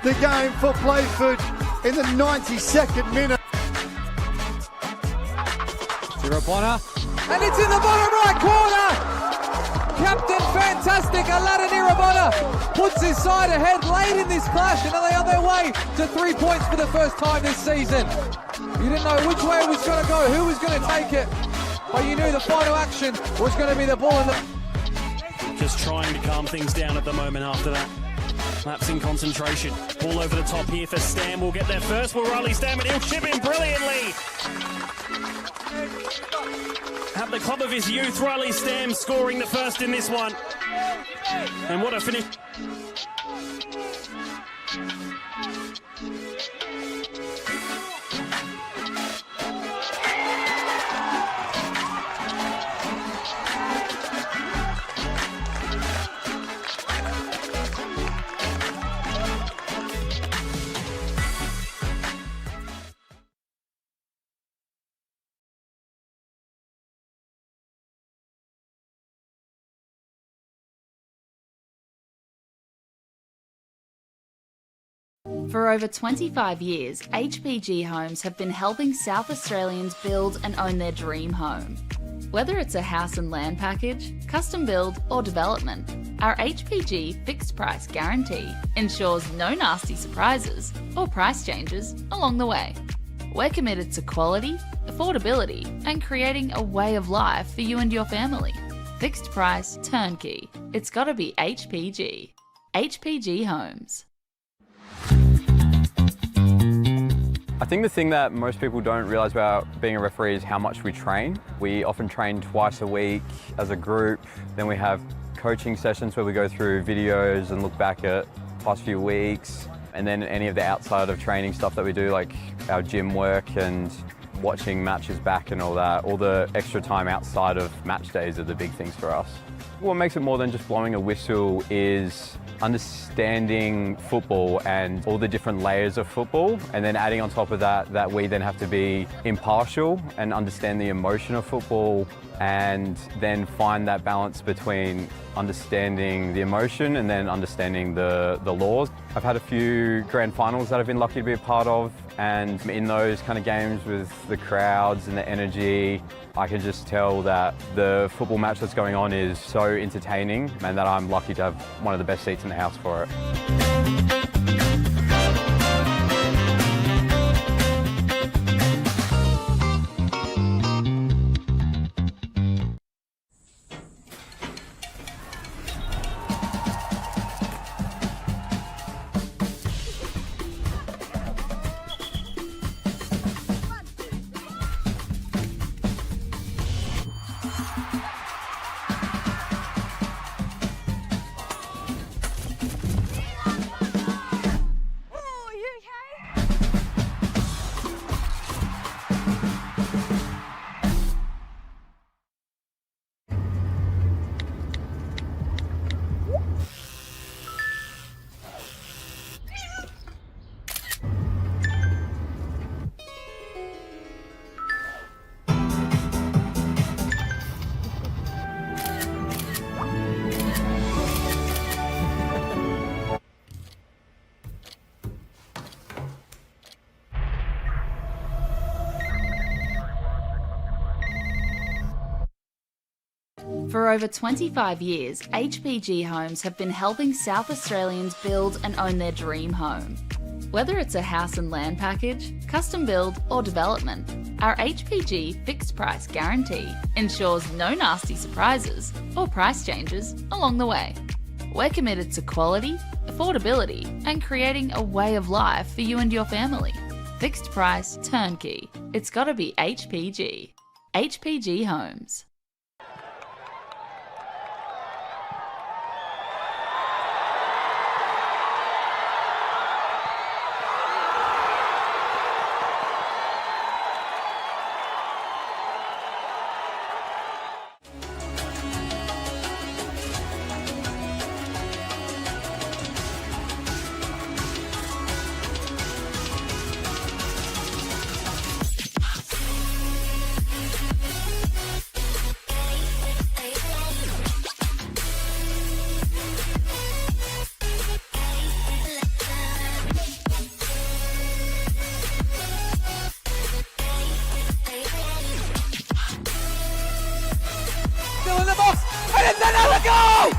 the game for Playford in the 92nd minute. Irabona, and it's in the bottom right corner. Captain Fantastic Aladdin Irabona puts his side ahead late in this clash, and they are on their way to 3 points for the first time this season. You didn't know which way it was going to go, who was going to take it, but you knew the final action was going to be the ball in the... Just trying to calm things down at the moment after that. Lapsing concentration. Ball over the top here for Stam. Will get there first. Will Riley Stam, and he'll chip in brilliantly. At the club of his youth, Riley Stam scoring the first in this one. And what a finish. For over 25 years, HPG Homes have been helping South Australians build and own their dream home. Whether it's a house and land package, custom build or development, our HPG fixed price guarantee ensures no nasty surprises or price changes along the way. We're committed to quality, affordability and creating a way of life for you and your family. Fixed price, turnkey. It's gotta be HPG. HPG Homes. I think the thing that most people don't realise about being a referee is how much we train. We often train twice a week as a group, then we have coaching sessions where we go through videos and look back at past few weeks, and then any of the outside of training stuff that we do, like our gym work and watching matches back and all that. All the extra time outside of match days are the big things for us. What makes it more than just blowing a whistle is understanding football and all the different layers of football, and then adding on top of that we then have to be impartial and understand the emotion of football, and then find that balance between understanding the emotion and then understanding the laws. I've had a few grand finals that I've been lucky to be a part of, and in those kind of games with the crowds and the energy, I can just tell that the football match that's going on is so entertaining, and that I'm lucky to have one of the best seats in the house for it. For over 25 years, HPG Homes have been helping South Australians build and own their dream home. Whether it's a house and land package, custom build or development, our HPG fixed price guarantee ensures no nasty surprises or price changes along the way. We're committed to quality, affordability and creating a way of life for you and your family. Fixed price, turnkey. It's gotta be HPG. HPG Homes. Still in the box, and it's another goal!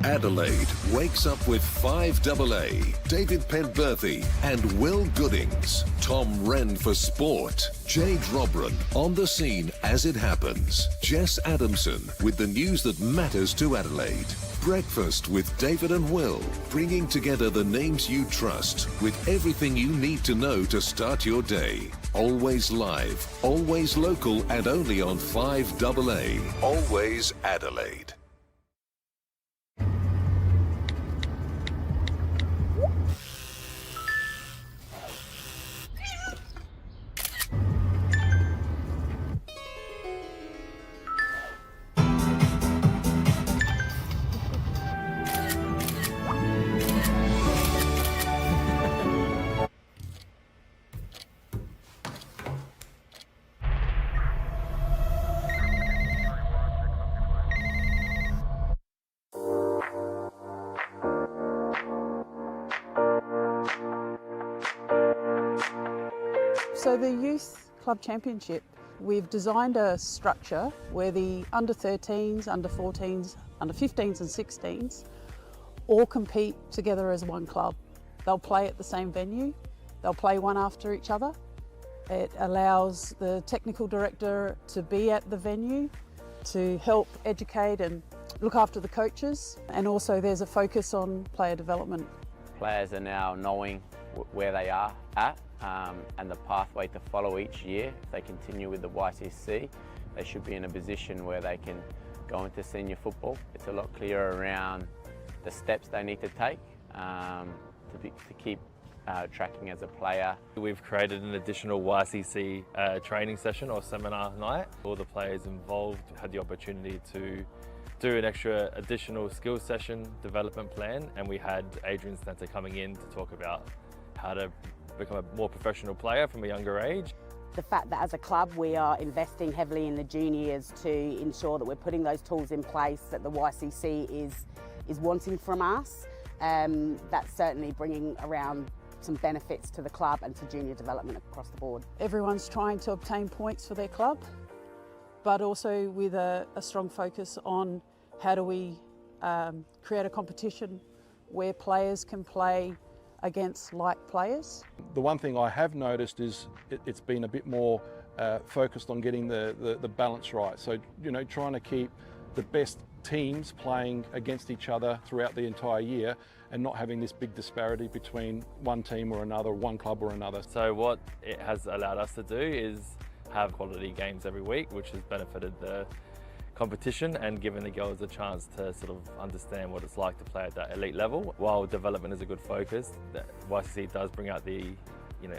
Adelaide wakes up with 5AA, David Penberthy and Will Goodings. Tom Wren for sport. Jay Drobran on the scene as it happens. Jess Adamson with the news that matters to Adelaide. Breakfast with David and Will, bringing together the names you trust with everything you need to know to start your day. Always live, always local and only on 5AA. Always Adelaide. So the Youth Club Championship, we've designed a structure where the under 13s, under 14s, under 15s and 16s all compete together as one club. They'll play at the same venue, they'll play one after each other. It allows the technical director to be at the venue to help educate and look after the coaches, and also there's a focus on player development. Players are now knowing where they are at and the pathway to follow each year. If they continue with the YCC, they should be in a position where they can go into senior football. It's a lot clearer around the steps they need to take to keep tracking as a player. We've created an additional YCC training session or seminar night. All the players involved had the opportunity to do an additional skills session development plan, and we had Adrian Stanter coming in to talk about how to become a more professional player from a younger age. The fact that as a club we are investing heavily in the juniors to ensure that we're putting those tools in place that the YCC is wanting from us, that's certainly bringing around some benefits to the club and to junior development across the board. Everyone's trying to obtain points for their club, but also with a strong focus on how do we create a competition where players can play against like players. The one thing I have noticed is it's been a bit more focused on getting the balance right. So, you know, trying to keep the best teams playing against each other throughout the entire year and not having this big disparity between one team or another, one club or another. So what it has allowed us to do is have quality games every week, which has benefited the competition and given the girls a chance to sort of understand what it's like to play at that elite level. While development is a good focus, the YCC does bring out the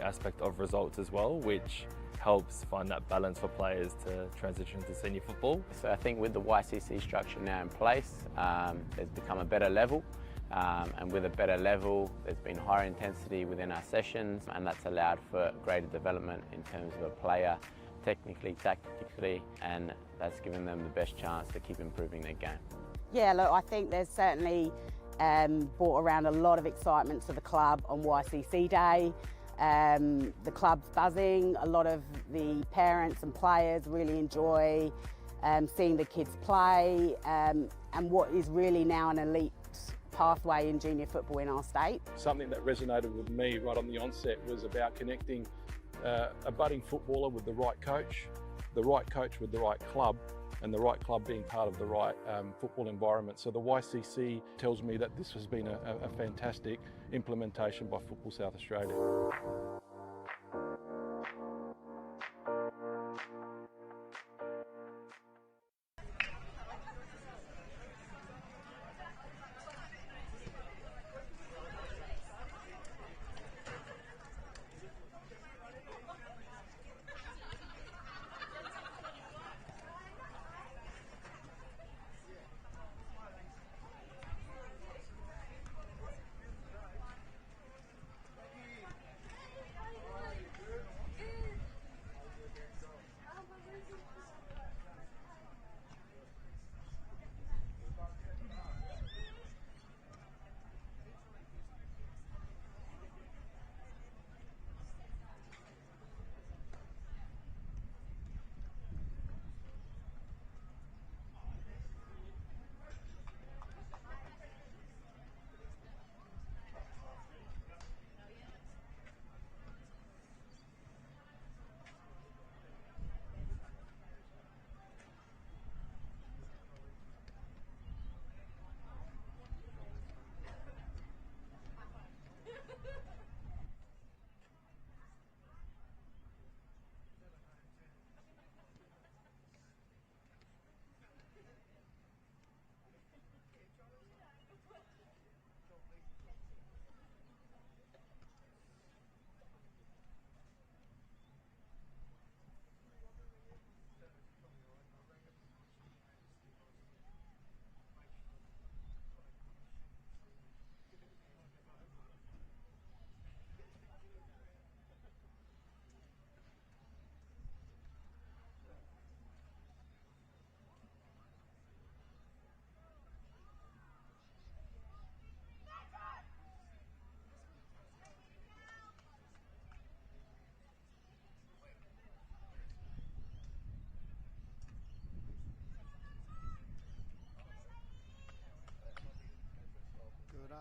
aspect of results as well, which helps find that balance for players to transition to senior football. So I think with the YCC structure now in place, there's become a better level, and with a better level there's been higher intensity within our sessions, and that's allowed for greater development in terms of a player technically, tactically, and that's given them the best chance to keep improving their game. Yeah, look, I think there's certainly brought around a lot of excitement to the club on YCC Day. The club's buzzing, a lot of the parents and players really enjoy seeing the kids play, and what is really now an elite pathway in junior football in our state. Something that resonated with me right on the onset was about connecting a budding footballer with the right coach with the right club, and the right club being part of the right football environment. So the YCC tells me that this has been a fantastic implementation by Football South Australia.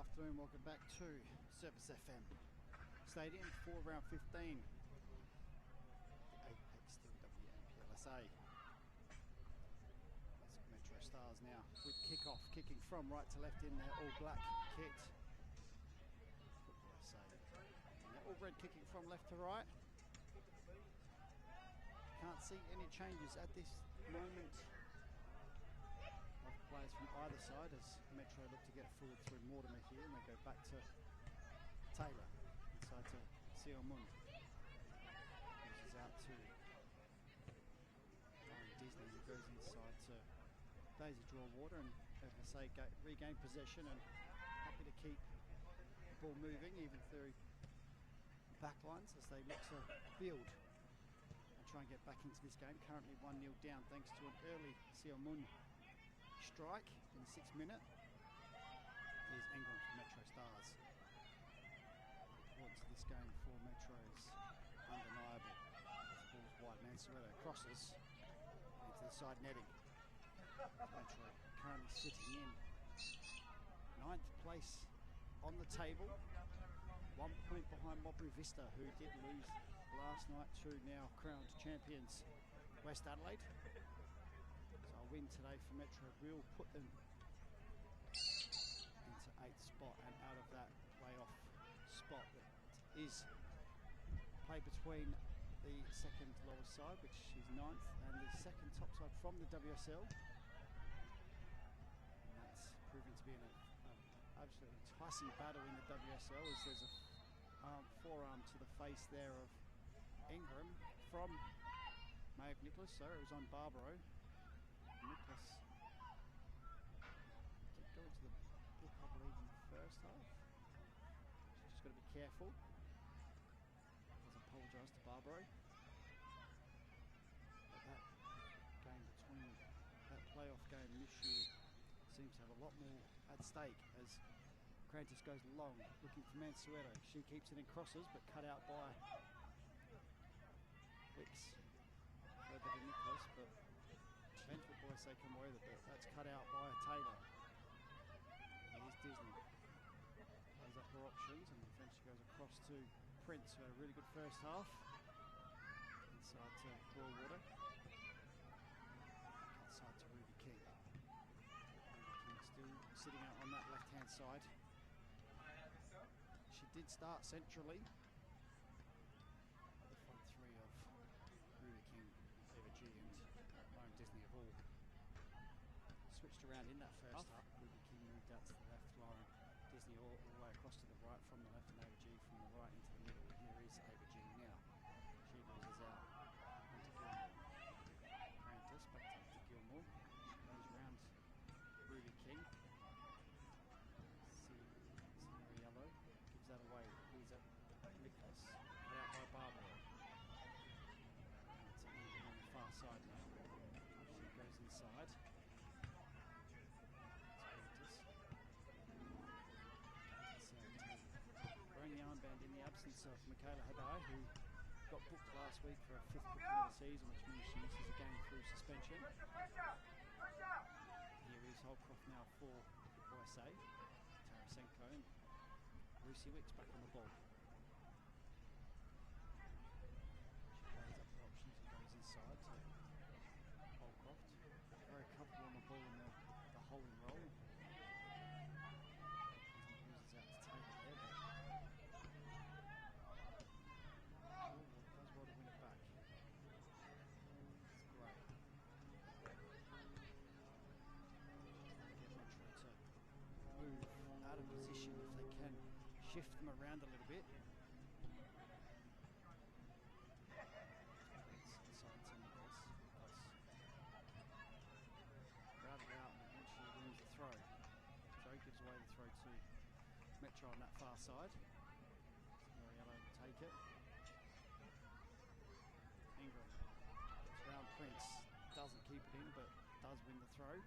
afternoon, welcome back to Service FM Stadium for round 15. The Apex still WMPLSA. It's MetroStars now with kickoff, kicking from right to left in their all-black kit. Football SA. And they're all red, kicking from left to right. Can't see any changes at this moment of players from either side as Metro look to get forward through Mortimer here, and they go back to Taylor, inside to Seomun. Pushes out to Disney, who goes inside to Daisy Draw-Water, and FSA regain possession and happy to keep the ball moving even through backlines as they look to build and try and get back into this game. Currently 1-0 down thanks to an early Seomun strike in the 6th minute. Here's England for MetroStars. The importance of this game for Metro is undeniable. The ball's wide, Mansueto crosses into the side netting. Metro currently sitting in 9th place on the table, 1 point behind Mobru Vista, who did lose last night to now crowned champions West Adelaide. So a win today for Metro will put them into 8th spot and out of that playoff spot that is played between the second lowest side, which is 9th, and the second top side from the WSL. And that's proving to be an absolutely enticing battle in the WSL, as there's a forearm to the face there of Ingram from Maeve Nicholas. So it was on Barbaro. Nicholas did go into the book, I believe, in the first half. She's just got to be careful. Does apologise to Barbaro. But that game between that playoff game this year seems to have a lot more at stake as Crantis goes long, looking for Mansueto. She keeps it in crosses, but cut out by Wicks. Further to Nicholas, but Bench Football SA come away with it. That's cut out by Taylor. Here's Disney. Plays up her options and eventually goes across to Prince, who had a really good first half. Inside to Draw-Water. Outside to Ruby King. Ruby King still sitting out on that left-hand side. She did start centrally. The front three of Ruby King, Eva G and Lauren Disney have all switched around in that first half. Ruby King moved out to the left, Lauren Disney all the way across to the right from the left, and Ava G from the right into the middle. Here is Ava G now. She loses out into Gilmore. Prentice back to Gilmore. She goes around Ruby King. Yellow gives that away. Here's a Nicholas cut out by Barbara. It's on the far side now. She goes inside. Wearing the armband in the absence of Michaela Hadai, who got booked last week for a 5th booking of the season, which means she misses a game through suspension. Here is Holcroft now for USA. Tarasenko and Lucy Wicks back on the ball. She plays up the options and goes inside to Holcroft. Very comfortable on the ball in the holding roll. Loses out to Taylor there, but does well to win it back. It's great. Get Metro to move out of position if they can. Shift them around a little bit. Inside to Nicholas. Routed out and eventually wins the throw. Joe gives away the throw to Metro on that far side. Moriello will take it. Ingram gets round Prince. Doesn't keep it in, but does win the throw.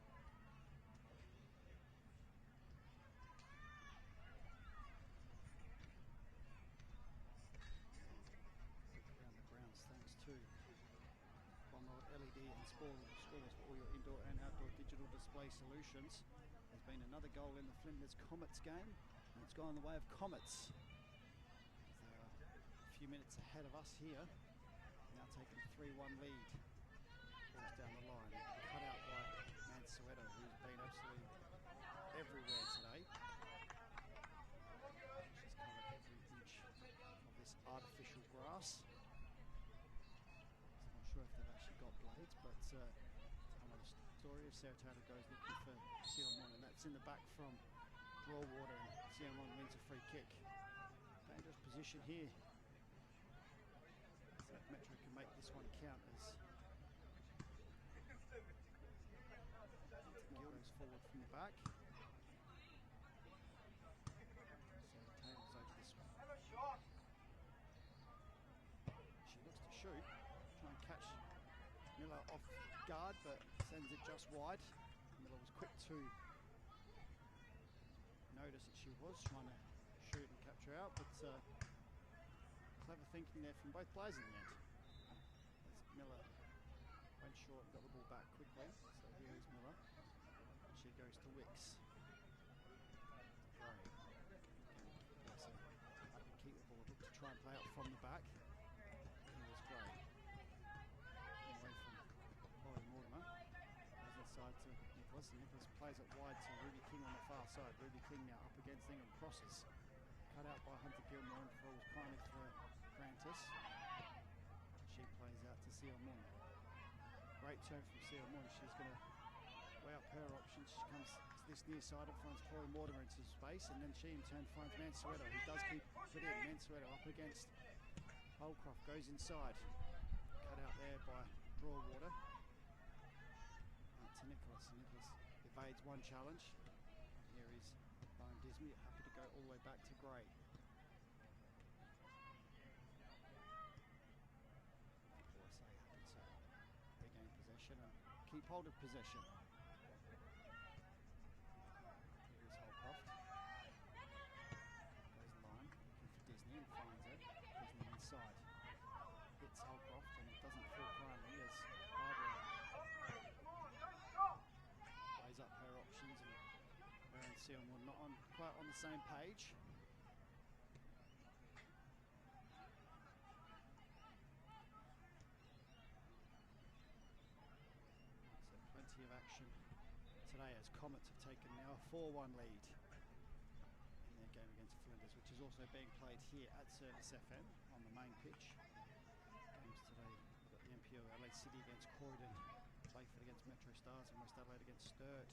Thanks to Bomber LED and Scoreless for all your indoor and outdoor digital display solutions. There's been another goal in the Flinders Comets game. And it's gone the way of Comets. They're a few minutes ahead of us here. Now taking a 3-1 lead. Balls down the line. Cut out by Mansueto, who's been absolutely everywhere today. She's covered every inch of this artificial grass. I'm not sure if they've actually got blades, but it's another story. If Saratoga goes looking for Sealmon, and that's in the back from Broadwater, and Sealmon wins a free kick. Dangerous position here. So if Metro can make this one count as Gill goes forward from the back. So Taylor's over this one. She looks to shoot, try and catch Miller off guard, but sends it just wide. Miller was quick to notice that she was trying to shoot and capture out, but clever thinking there from both players in the end. As Miller went short and got the ball back quickly, so here is Miller. And she goes to Wicks. Gray. Again, so I can keep the ball, look to try and play out from the back. Here's Gray. Away from Holly Mortimer. Goes inside to Nicholas, and Nicholas plays it wide to Ruby King on the far side. Ruby King now up against Ingham, crosses. Cut out by Hunter Gilmore and falls kindly for Grantis. She plays out to Sealmon. Great turn from Sealmon. She's going to weigh up her options. She comes to this near side and finds Chloe Mortimer into space, and then she in turn finds Mansueto, who does keep it in. Mansueto up against Holcroft, goes inside. Cut out there by Broadwater. Out to Nicholas, and Nicholas evades one challenge. Here is Bowen Disney, happy to go all the way back to Gray. MetroSTars happy to regain possession and keep hold of possession. Here is Holcroft. Goes line, looking for Disney and finds it. Disney inside. Hits Holcroft and it doesn't fall kindly as Barbara plays up her options, and her and Sealmon not quite on the same page. So plenty of action today as Comets have taken now a 4-1 lead in their game against Flinders, which is also being played here at Service FM on the main pitch. Games today, we've got the NPLSA City against Croydon, Playford against MetroStars, and West Adelaide against Sturt.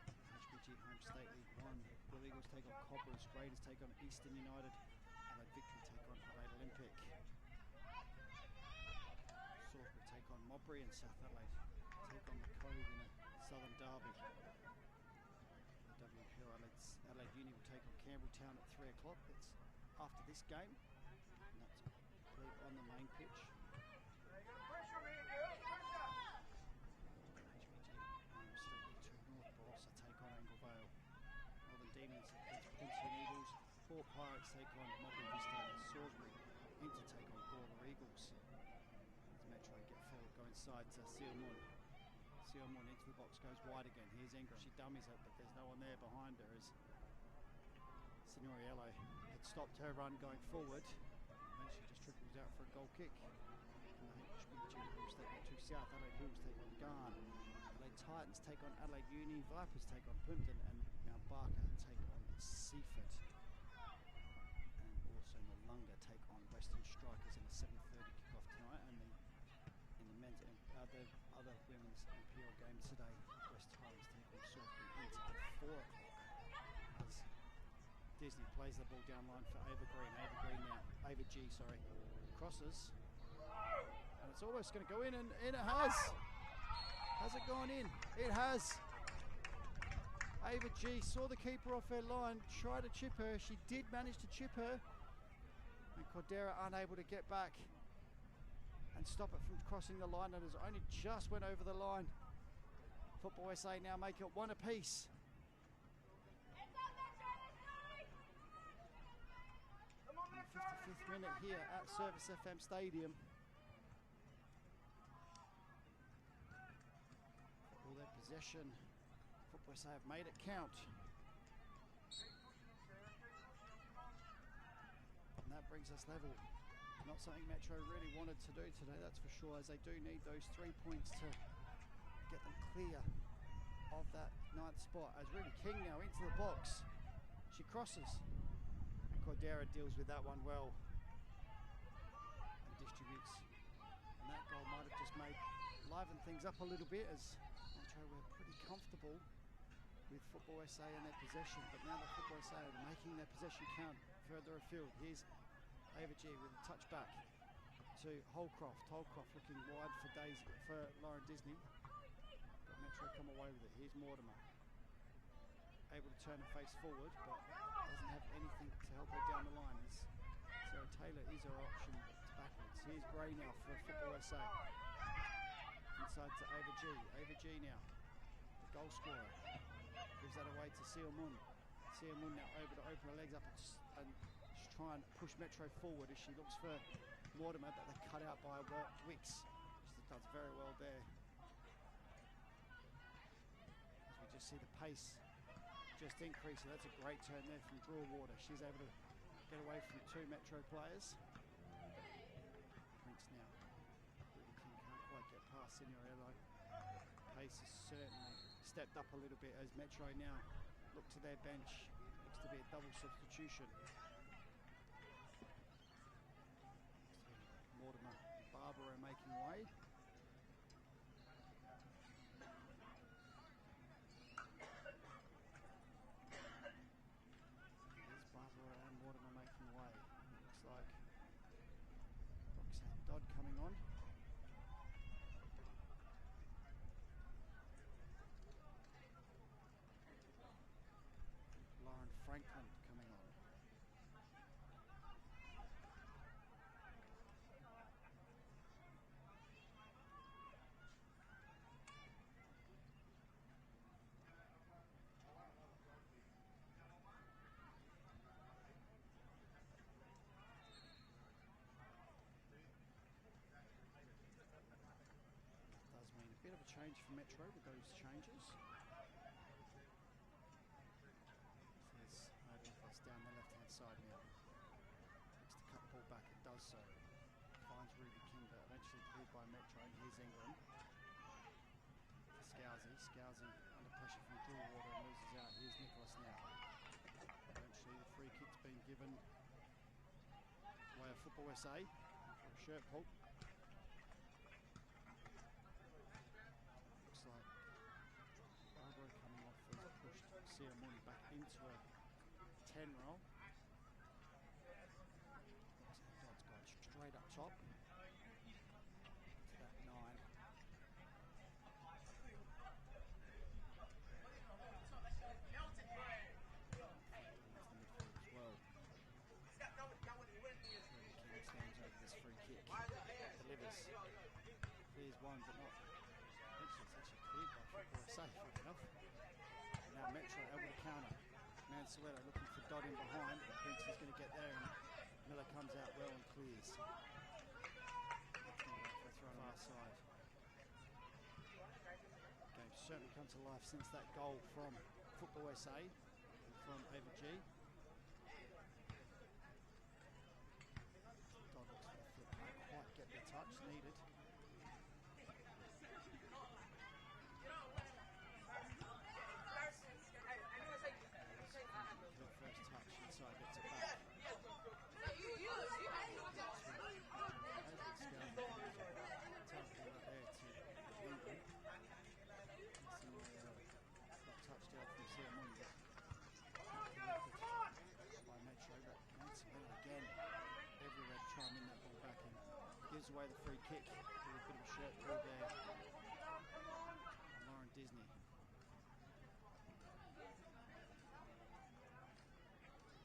HBG Home State League 1. Blue Eagles take on Cobras, Raiders take on Eastern United, Adelaide Victory take on Adelaide Olympic. Salisbury take on Mowbray, and South Adelaide take on the Cove in a Southern Derby. The WPL Adelaide Uni will take on Campbelltown at 3 o'clock. That's after this game, and that's on the main pitch. HBG State League 2 North will also take on Angle Vale. Northern Demons against Princeton Eagles. Port Pirates take on Mowbray Vista, and Salisbury Inter take on Gawler Eagles. As Metro get forward, go inside to Sealmon. Sealmon into the box, goes wide again. Here's Ingram. She dummies it, but there's no one there behind her as Signoriello had stopped her run going forward. And then she just trickles out for a goal kick. And the HBG Home State League 2 South Adelaide Hills take on Garn. Adelaide Titans take on Adelaide Uni. Vipers take on Plimpton, and Mount Barker take on Seaford. And also Nollunga take on Western Strikers in a 7:30 kickoff tonight. And in the men's the other women's NPL game today, West Highlands take on Salisbury Inter at 4 o'clock. As Disney plays the ball down line for Ava G, crosses, and it's almost going to go in, and it has. Has it gone in? It has. Ava G saw the keeper off her line, tried to chip her. She did manage to chip her, and Cordera unable to get back and stop it from crossing the line. It has only just went over the line. Football SA now make it one apiece. 55th minute here at Service FM Stadium. For all their possession, Football SA have made it count. that brings us level. Not something Metro really wanted to do today, that's for sure, as they do need those 3 points to get them clear of that 9th spot. As Ruby King now into the box. She crosses. And Cordera deals with that one well. And distributes. And that goal might have just livened things up a little bit, as Metro were pretty comfortable with Football SA and their possession. But now that Football SA are making their possession count further afield. Here's Ava G with a touch back to Holcroft. Holcroft looking wide for Lauren Disney. But Metro come away with it. Here's Mortimer. Able to turn her face forward, but doesn't have anything to help her down the line. As Sarah Taylor is her option backwards. Here's Gray now for Football SA. Inside to Ava G. Ava G now, the goal scorer. Gives that away to Sia Mun. Sia Mun now able to open her legs up and just try and push Metro forward as she looks for Mortimer, but they're cut out by Wicks. She does very well there. As we just see the pace just increasing. That's a great turn there from Draw-Water. She's able to get away from 2 Metro players. Prince now. Ruby King can't quite get past Signorello. Pace has certainly stepped up a little bit as Metro now look to their bench. Looks to be a double substitution. Mortimer and Barbara making way. There's Barbara and Mortimer making way. It looks like Roxanne Dodd coming on. Lauren Franklin coming on. Does mean a bit of a change for Metro with those changes. There's Motorfus down the left-hand side now. Looks to cut the ball back, it does so. Finds Ruby King, but eventually cleared by Metro, and here's Ingram. Scousy. Scousy under pressure from Draw-Water and loses out. Here's Nicholas now. Eventually the free kick's been given by a Football SA for a shirt pull. Looks like Barbara coming off has pushed Sia Mun back into a 10 roll. Dodd's got straight up top to that 9. As well. King stands over this free kick. Delivers. Clears one, but not. It's actually cleared by Football SA, funny enough. Now Metro able to counter. Mansueto looking for Dodd in behind, but Prince is going to get there, and Miller comes out well and clears. For a throw on our side. Game's certainly come to life since that goal from Football SA and from Ava G. Dodd looks for the flip, can't quite get the touch needed. Her first touch inside, gets it back. Touched out from Sia Mun, by Metro, but Mansell again everywhere to try and win that ball back, and gives away the free kick with a bit of a shirt pull there on Lauren Disney.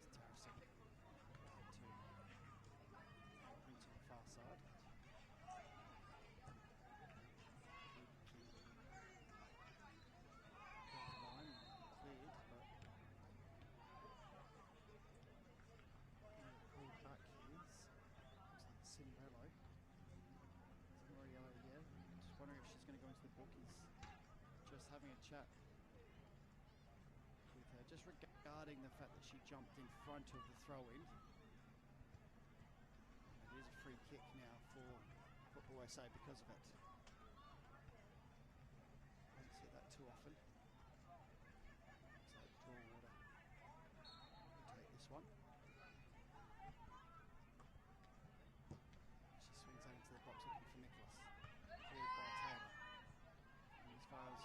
It's Tarrison to Prince on the far side. Line cleared, but pulled back here. Looks like Cinderello. Cinderello, yeah. Just wondering if she's going to go into the bookies. Just having a chat with her, just regarding the fact that she jumped in front of the throw-in. for Football SA because of it. I don't see that too often. So draw water. We'll take this one. She swings out into the box looking for Nicholas. Cleared by Taylor. And as far as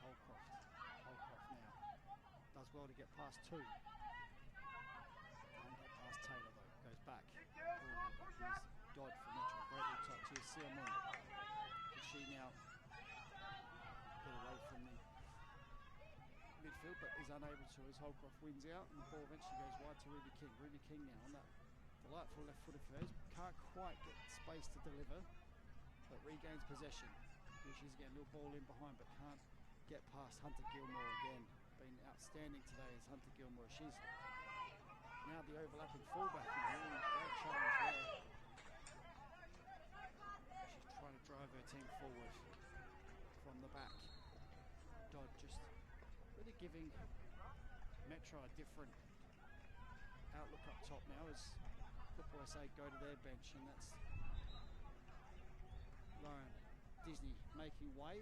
Holcroft now. Does well to get past two. Can't get past Taylor though. Goes back. Here's Dodd for Metro. Great little touch. Here's Sia Moon. Can she now get away from the midfield, but is unable to as Holcroft wins out, and the ball eventually goes wide to Ruby King. Ruby King now on that delightful left foot of hers. Can't quite get space to deliver, but regains possession. Here she's getting a little ball in behind, but can't get past Hunter Gilmore again. Been outstanding today as Hunter Gilmore. She's now the overlapping fullback. Really great challenge there. She's trying to drive her team forward from the back. Dodd just really giving Metro a different outlook up top now as Football SA go to their bench, and that's Lauren Disney making way.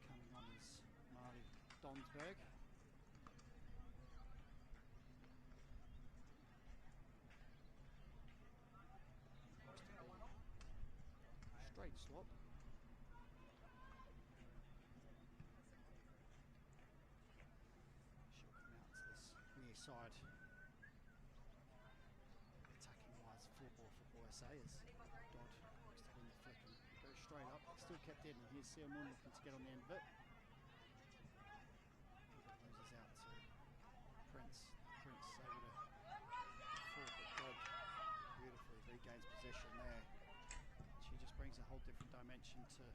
Coming on is Marty Donsberg. Looks to be a straight swap. She'll come out to this near side. Attacking wise Football SA as Dodd looks to win the flick and goes straight up. Still kept in, and here's Sia Moon looking to get on the end of it. Loses out to Prince. Prince able to fall, but Dodd beautifully regains possession there. She just brings a whole different dimension to the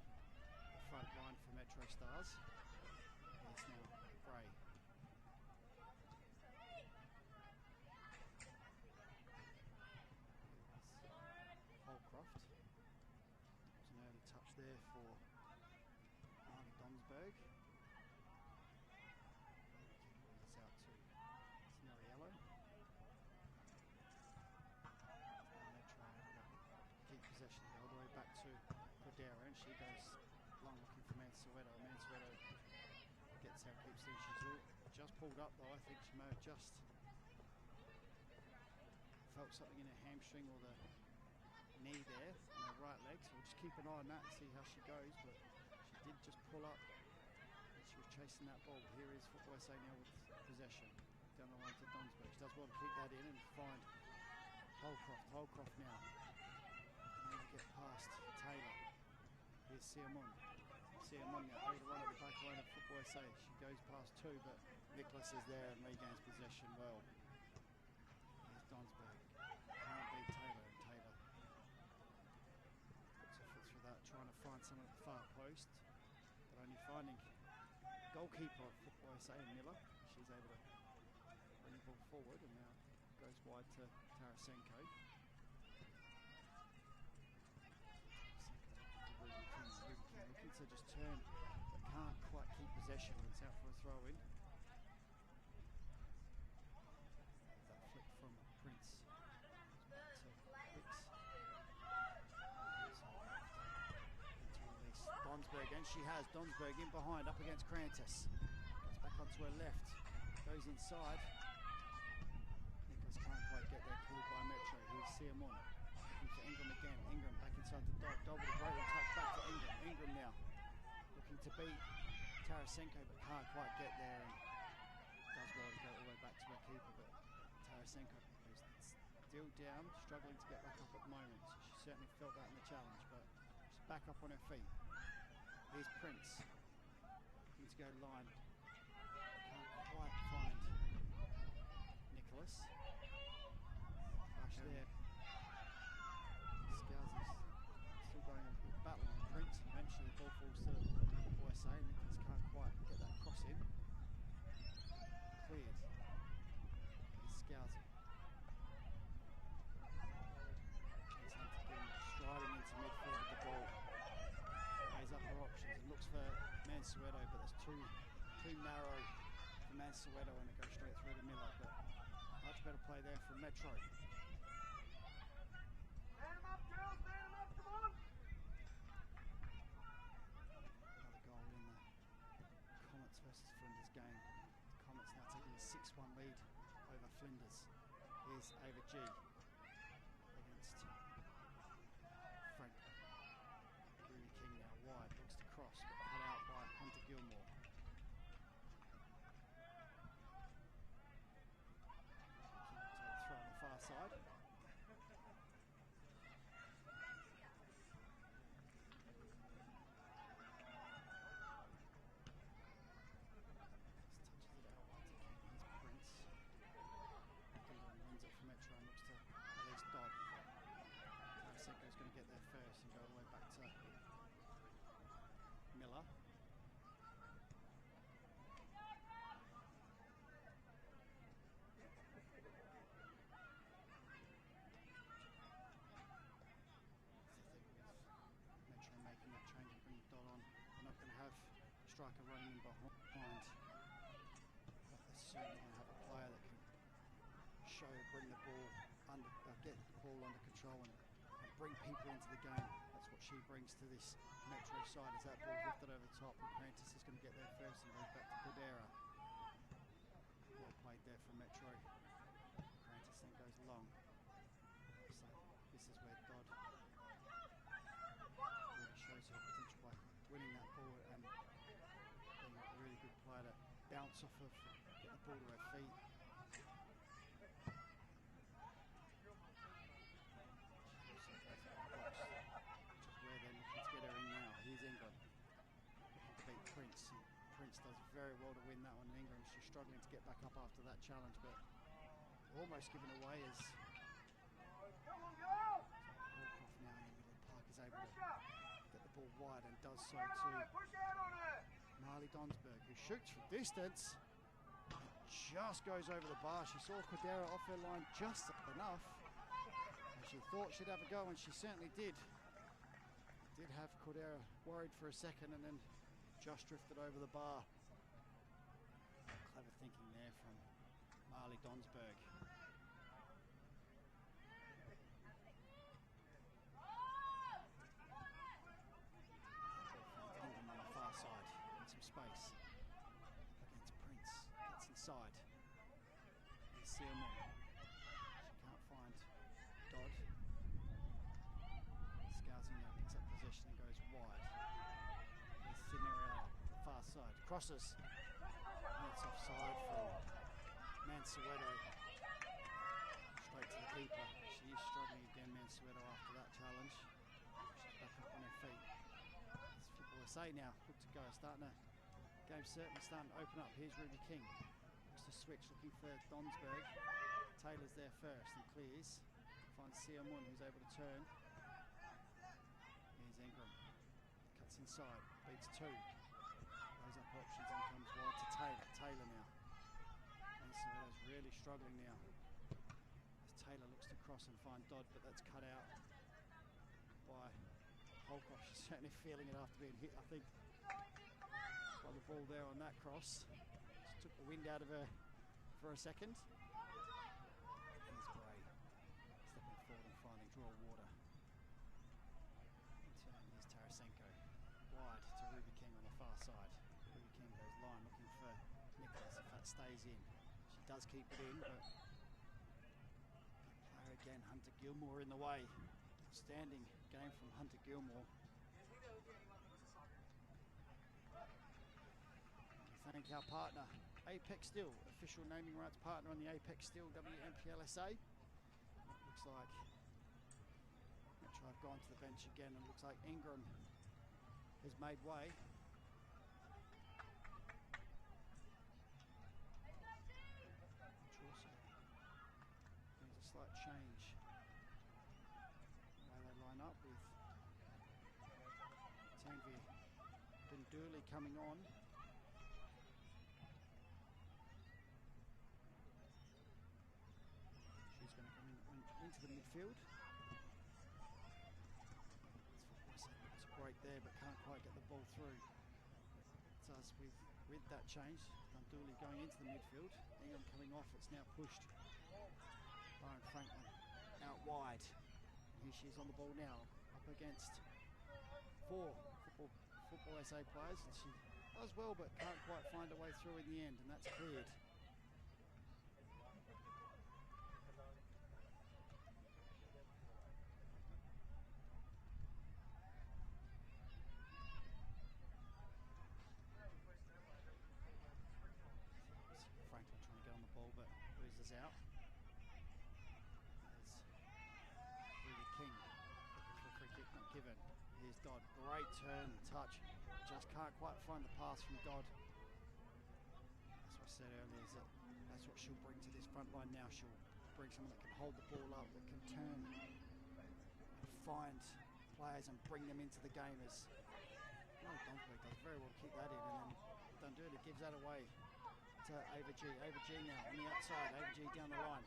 front line for MetroStars. There's now Gray. Holcroft. There's an early touch there for Marty Donsberg. It's out to Snelliello. Metro keep possession all the way back to Cordero, and she goes long looking for Mansueto. Mansueto gets out, keeps there. She's just pulled up though. I think she may have just felt something in her hamstring or the knee there on her right leg, so we'll just keep an eye on that and see how she goes, but she did just pull up and she was chasing that ball. Here is Football SA now with possession down the line to Donsberg. She does well to keep that in and find Holcroft now. And to get past Taylor. Here's Sia Moon. Sia Moon now able to run at the back line of Football SA. She goes past two, but Nicholas is there and regains possession well. Here's Donsberg. Can't beat Taylor, and Taylor puts her foot through that, trying to find someone at the far post, but only finding goalkeeper of Football SA, Miller. She's able to bring the ball forward and now goes wide to Tarasenko. Looking to just turn, but can't quite keep possession. It's out for a throw in. That flick from Prince. Back to Wicks. To release Donsberg, and she has Donsberg in behind, up against Krantis. Gets back onto her left, goes inside. Nicholas can't quite get there, pulled by Metro. Here's Sia Moon. Looking for Ingram again. Ingram back inside the Dodd. Dodd with a great little touch back to Ingram. Ingram now looking to beat Tarasenko, but can't quite get there, and does well to go all the way back to her keeper, but Tarasenko is still down, struggling to get back up at the moment. So she certainly felt that in the challenge, but she's back up on her feet. Here's Prince. Looking to go line. Can't quite find Nicholas. Rush there. Scousy's still going with battle with Prince. Eventually the ball falls to Football SA. Nicholas can't quite get that cross in. Cleared. Here's Scousy. Here's Hunter Gilmore striding into midfield with the ball. Weighs up her options and looks for Mansueto, but that's too narrow for Mansueto, and it Metro. Another goal in the Comets versus Flinders game. The Comets now taking a 6-1 lead over Flinders. Here's Ava G against Frank. Ruby King now wide, looks to cross, but cut out by Hunter Gilmore. King will take the throw on the far side. Just touches it out once again. Here's Prince. Gilmore wins it for Metro and looks to release Dodd. Tarasenko's going to get there first and go all the way back to Miller. Metro making that change and bringing Dodd on. They're not going to have a striker running in behind, but they're certainly going to have a player that can bring the ball under, get the ball under control and bring people into the game. That's what she brings to this Metro side. As that ball lifted over the top, and Prentice is going to get there first and goes back to Cordera. Well played there from Metro. Prentice then goes long. So this is where Dodd really shows her potential by winning that ball and being a really good player to bounce off of, get the ball to her feet. Which is where they're looking to get her in now. Here's Ingram looking to beat Prince. And Prince does very well to win that one. Ingram, she's struggling to get back up after that challenge, but almost given away as Holcroft now in the middle of the park is able to get the ball wide and does so to Marley Donsberg, who shoots from distance and just goes over the bar. She saw Cordera off her line just enough. She thought she'd have a go, and she certainly did. Did have Cordera worried for a second and then just drifted over the bar. Clever thinking there from Marley Donsberg. Ingram on the far side, in some space. Against Prince, gets inside. Here's Searman. She can't find Dodd. Scouting now, picks up possession and goes wide. There's Cinderella, the far side. Crosses. And it's offside from Mansueto. Straight to the keeper. She is struggling again, Mansueto, after that challenge. She's back up on her feet. As footballers say now, look to go. Game's certainly starting to open up. Here's Ruby King. Looks to switch, looking for Donsberg. Taylor's there first and clears. Finds Siamun, who's able to turn. Here's Ingram. Cuts inside, beats two. Goes up options and comes wide to Taylor. Taylor now. And Soto's really struggling now. As Taylor looks to cross and find Dodd, but that's cut out by Holcroft. She's certainly feeling it after being hit, I think, by the ball there on that cross. Just took the wind out of her for a second. Here's Gray. Stepping forward and finding draw water. In turn, here's Tarasenko. Wide to Ruby King on the far side. Ruby King goes line looking for Nicholas if that stays in. She does keep it in, but player again, Hunter Gilmore in the way. Outstanding game from Hunter Gilmore. We thank our partner, Apex Steel, official naming rights partner on the Apex Steel WNPLSA. It looks like Metro have gone to the bench again, and it looks like Ingram has made way. Which also brings a slight change in the way they line up, with Tanvi Dunduli coming on. She's going to come into the midfield. It's a break there, but can't quite get the ball through. It's us with that change. Dunduli going into the midfield. Ingram coming off. It's now pushed Karen Franklin out wide. Here she is on the ball now, up against 4 Football SA players, and she does well but can't quite find her way through in the end, and that's cleared. Franklin trying to get on the ball but loses out. There's Ruby King looking for a free kick, not given. Here's Dodd, great turn, touch, just can't quite find the pass from Dodd. That's what I said earlier, is that that's what she'll bring to this front line now. She'll bring someone that can hold the ball up, that can turn and find players and bring them into the game. As Dunsberg does very well to keep that in, and then Dundurley gives that away to Ava G. Ava G now on the outside, Ava G down the line.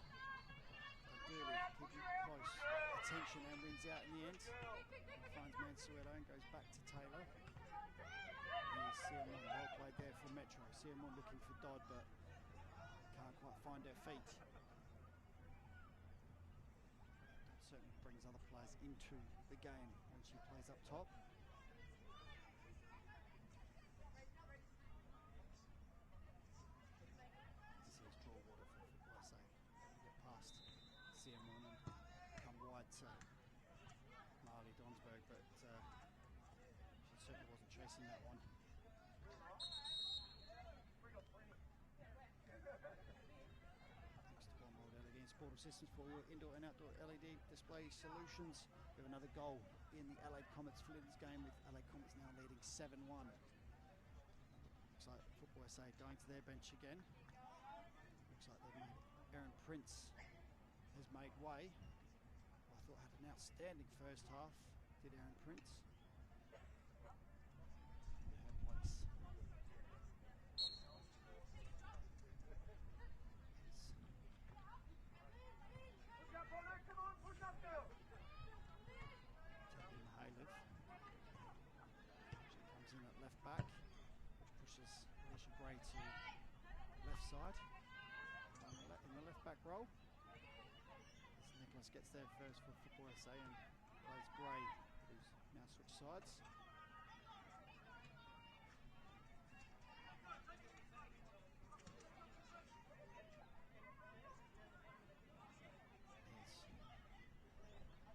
Dundurley keeping close attention and wins out in the end. And finds Mansueto and goes back to Taylor. Here's Siamon, well played there for Metro. Siamon looking for Dodd but can't quite find her feet. Dodd certainly brings other players into the game when she plays up top. This is draw water for Football SA. Get past Siamon and come wide to Marley Donsberg, but she certainly wasn't chasing that one. Thanks to One World LED Sport Assistance for your indoor and outdoor LED display solutions. We have another goal in the Allied Comets Flinders game, with Allied Comets now leading 7-1. Looks like Football SA going to their bench again. Looks like they've made Erin Prince has made way. I thought had an outstanding first half, did Erin Prince. Her place. Taking Mahalev. She comes in at left back, which pushes Alicia Gray to left side. In the left back role. As Nicholas gets there first for Football SA and plays Gray, who's now switched sides.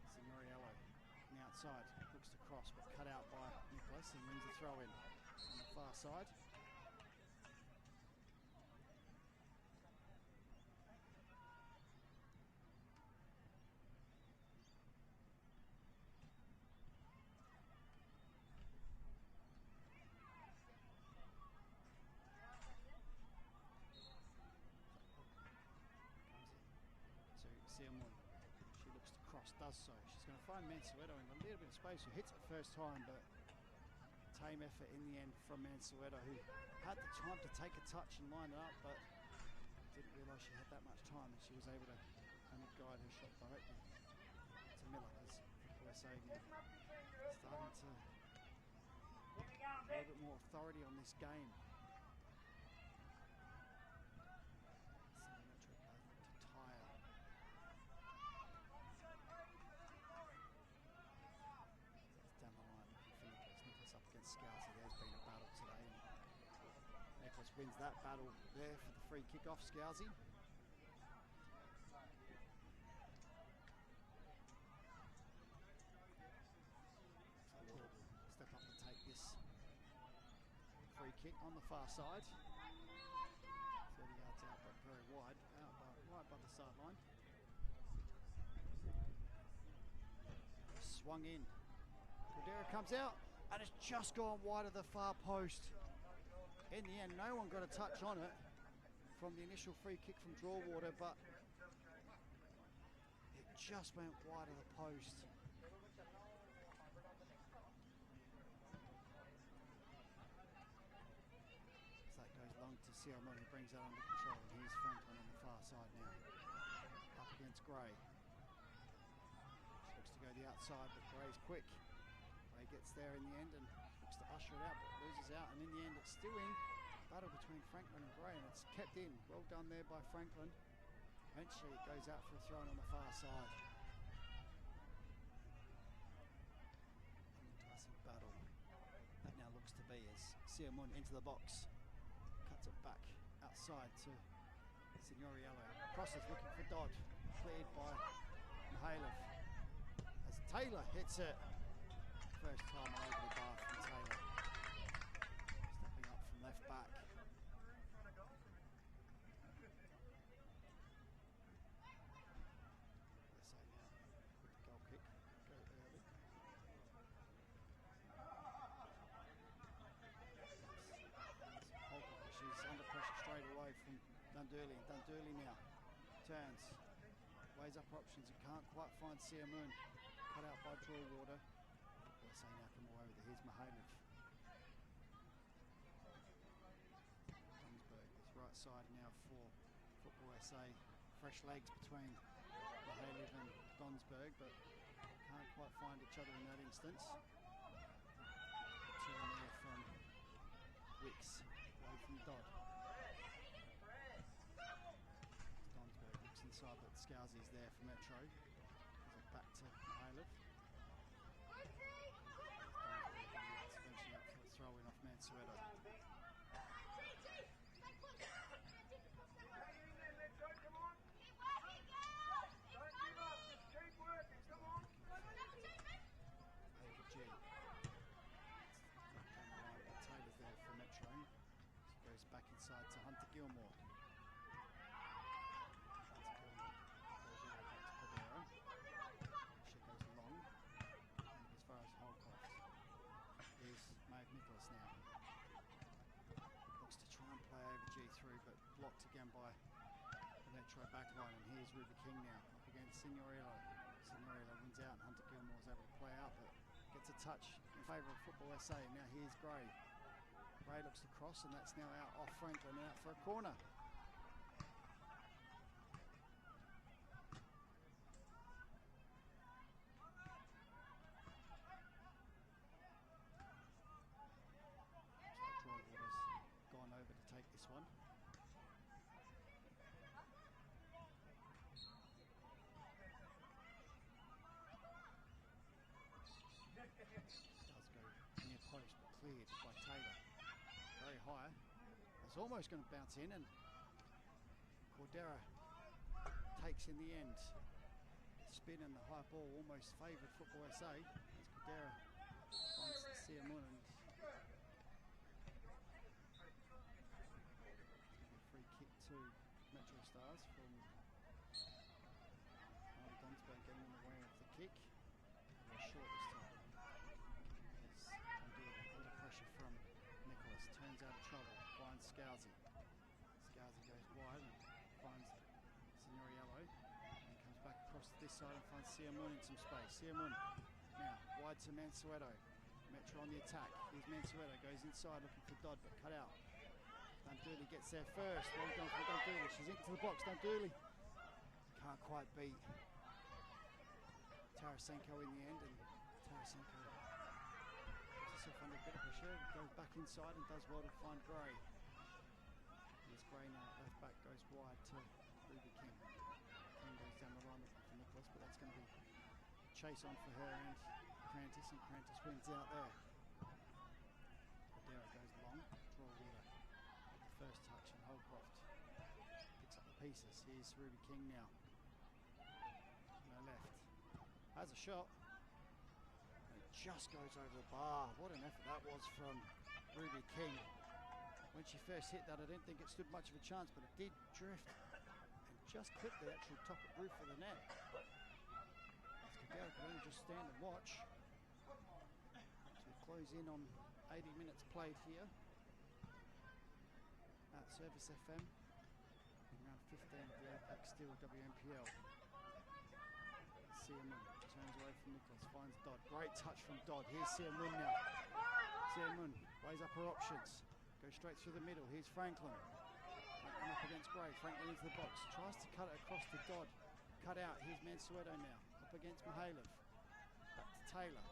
It's Muriello on the outside, looks to cross but cut out by Nicholas and wins a throw in on the far side. Siamon, she looks to cross, does so. She's going to find Mansueto in a little bit of space, who hits it first time, but tame effort in the end from Mansueto, who had the time to take a touch and line it up, but didn't realise she had that much time, and she was able to only guide her shot directly to Miller, as we're saying now. Starting to a little bit more authority on this game. To tire. Down the line for Nicholas. Nicholas up against Scousey. There's been a battle today. And Nicholas wins that battle there for the free kick off Scousey. Step up and take this free kick on the far side. 30 yards out, but very wide, right by the sideline. Swung in. Cordero comes out, and it's just gone wide of the far post. In the end, no one got a touch on it from the initial free kick from Drawater, but it just went wide of the post. So that goes long to Siamon, who brings that under control. And here's Franklin on the far side now, up against Gray. She looks to go the outside, but Gray's quick. Gray gets there in the end and looks to usher it out, but loses out. And in the end, it's still in. Battle between Franklin and Gray, and it's kept in. Well done there by Franklin. Eventually actually it goes out for a throw on the far side. An enticing battle. That now looks to be as Siamun into the box. Cuts it back outside to Signoriello. Crosses looking for Dodd. Cleared by Mihailov. As Taylor hits it. First time over the bar from Taylor. Stepping up from left back. Let's say now, with the goal kick, go early. Holcomb, she's under pressure straight away from Dundurley. And Dundurley now turns, weighs up her options and can't quite find Siamun. Cut out by Draw-Water. Let's say now come away with it. Here's Mihailov. Donsberg is right side now for Football SA. Fresh legs between Mihailov and Donsberg, but can't quite find each other in that instance. Turn there from Wicks, away from Dodd. Donsberg looks inside, but Scousy's there for Metro. Back to Mihailov. Eventually up for a throw in off Mansueto. Over G. Taylor's there for Metro. So goes back inside to Hunter Gilmore. Hunter Gilmore goes all the way back to Cordero. She goes long. And as far as Holcroft. Here's Maeve Nicholas now. Looks to try and play over G3, but blocked again by the Metro backline. And here's Ruby King now up against Signorello. Signorello wins out and Hunter Gilmore is able to play out, but gets a touch in favour of Football SA. And now here's Gray. Gray looks to cross, and that's now out off Franklin and out for a corner. Gone over to take this one. Does go near post, but cleared by Taylor. Very high. It's almost going to bounce in, and Cordero takes in the end. Spin and the high ball almost favoured Football SA as Cordero finds Siamun and free kick to MetroStars from Donsberg getting in the way of the kick. They're short this time. As under pressure from Nicholas, turns out of trouble, finds Scousy. Scousy goes wide and finds Signoriello, and comes back across to this side and finds Siamun in some space. Siamun now wide to Mansueto. Metro on the attack. Here's Mansueto, goes inside looking for Dodd, but cut out. Dundurley gets there first. Well done for Dundurley. She's into the box. Dundurley can't quite beat Tarasenko in the end, and Tarasenko puts herself under a bit of pressure, goes back inside and does well to find Gray. Here's Gray now, left back goes wide to Ruby King. King goes down the line looking for Nicholas, but that's going to be a chase on for her and Prentice, and Prentice wins out there. Cordero goes long, Draw-Water. First touch, and Holcroft picks up the pieces. Here's Ruby King now. No left. Has a shot. And it just goes over the bar. What an effort that was from Ruby King. When she first hit that, I didn't think it stood much of a chance, but it did drift and just clip the actual top roof of the net. Cordero could only just stand and watch. So we close in on 80 minutes played here at Service FM in round 15 of the Apex Steel WMPL. Siamun turns away from Nicholas, finds Dodd. Great touch from Dodd. Here's Siamun now. Siamun weighs up her options. Goes straight through the middle. Here's Franklin. Franklin up against Gray. Franklin into the box. Tries to cut it across to Dodd. Cut out. Here's Mansueto now. Up against Mihailov. Back to Taylor.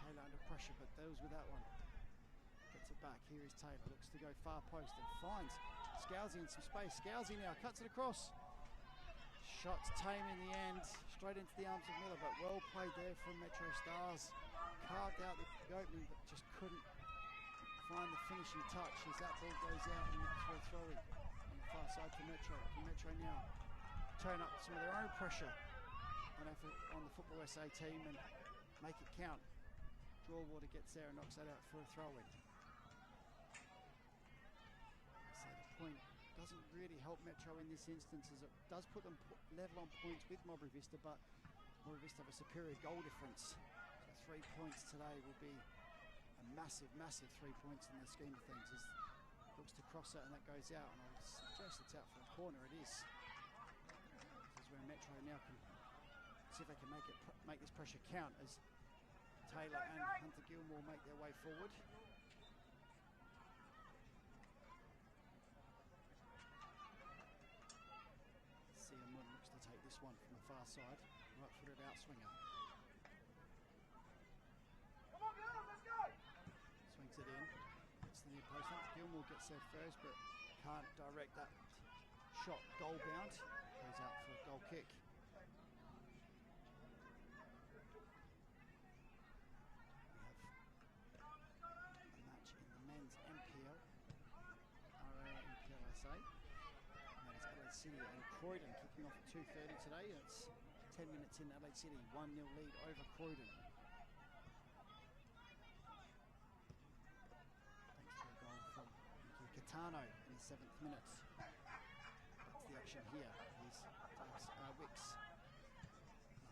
Taylor under pressure, but deals with that one. Gets it back. Here is Taylor. Looks to go far post and finds Scousy in some space. Scousy now cuts it across. Shots tame in the end, straight into the arms of Miller, but well played there from MetroStars. Carved out the opening, but just couldn't find the finishing touch as that ball goes out and it's for a throw-in on the far side for Metro. Can Metro now turn up some of their own pressure on the Football SA team and make it count? Draw-water gets there and knocks that out for a throw-in. So the point doesn't really help Metro in this instance, as it does put them level on points with Mowbray Vista, but Mowbray Vista have a superior goal difference. So 3 points today will be a massive, massive 3 points in the scheme of things, as looks to cross it and that goes out, and I would suggest it's out for a corner. It is. This is where Metro now can see if they can make this pressure count, as Taylor and Hunter Gilmore make their way forward. Siamun looks to take this one from the far side, right-footed outswinger. Come on, girls, let's go! Swings it in. It's the near post. Hunter Gilmore gets there first, but can't direct that shot goal bound. Goes out for a goal kick. We have a match in the men's MPL, NPLSA. And that is Adelaide City and Croydon kicking off at 2:30 today. It's 10 minutes in. Adelaide City 1-0 lead over Croydon. Thanks to a goal from Nicky Catano in the 7th minute. That's the action here. Here's Wicks.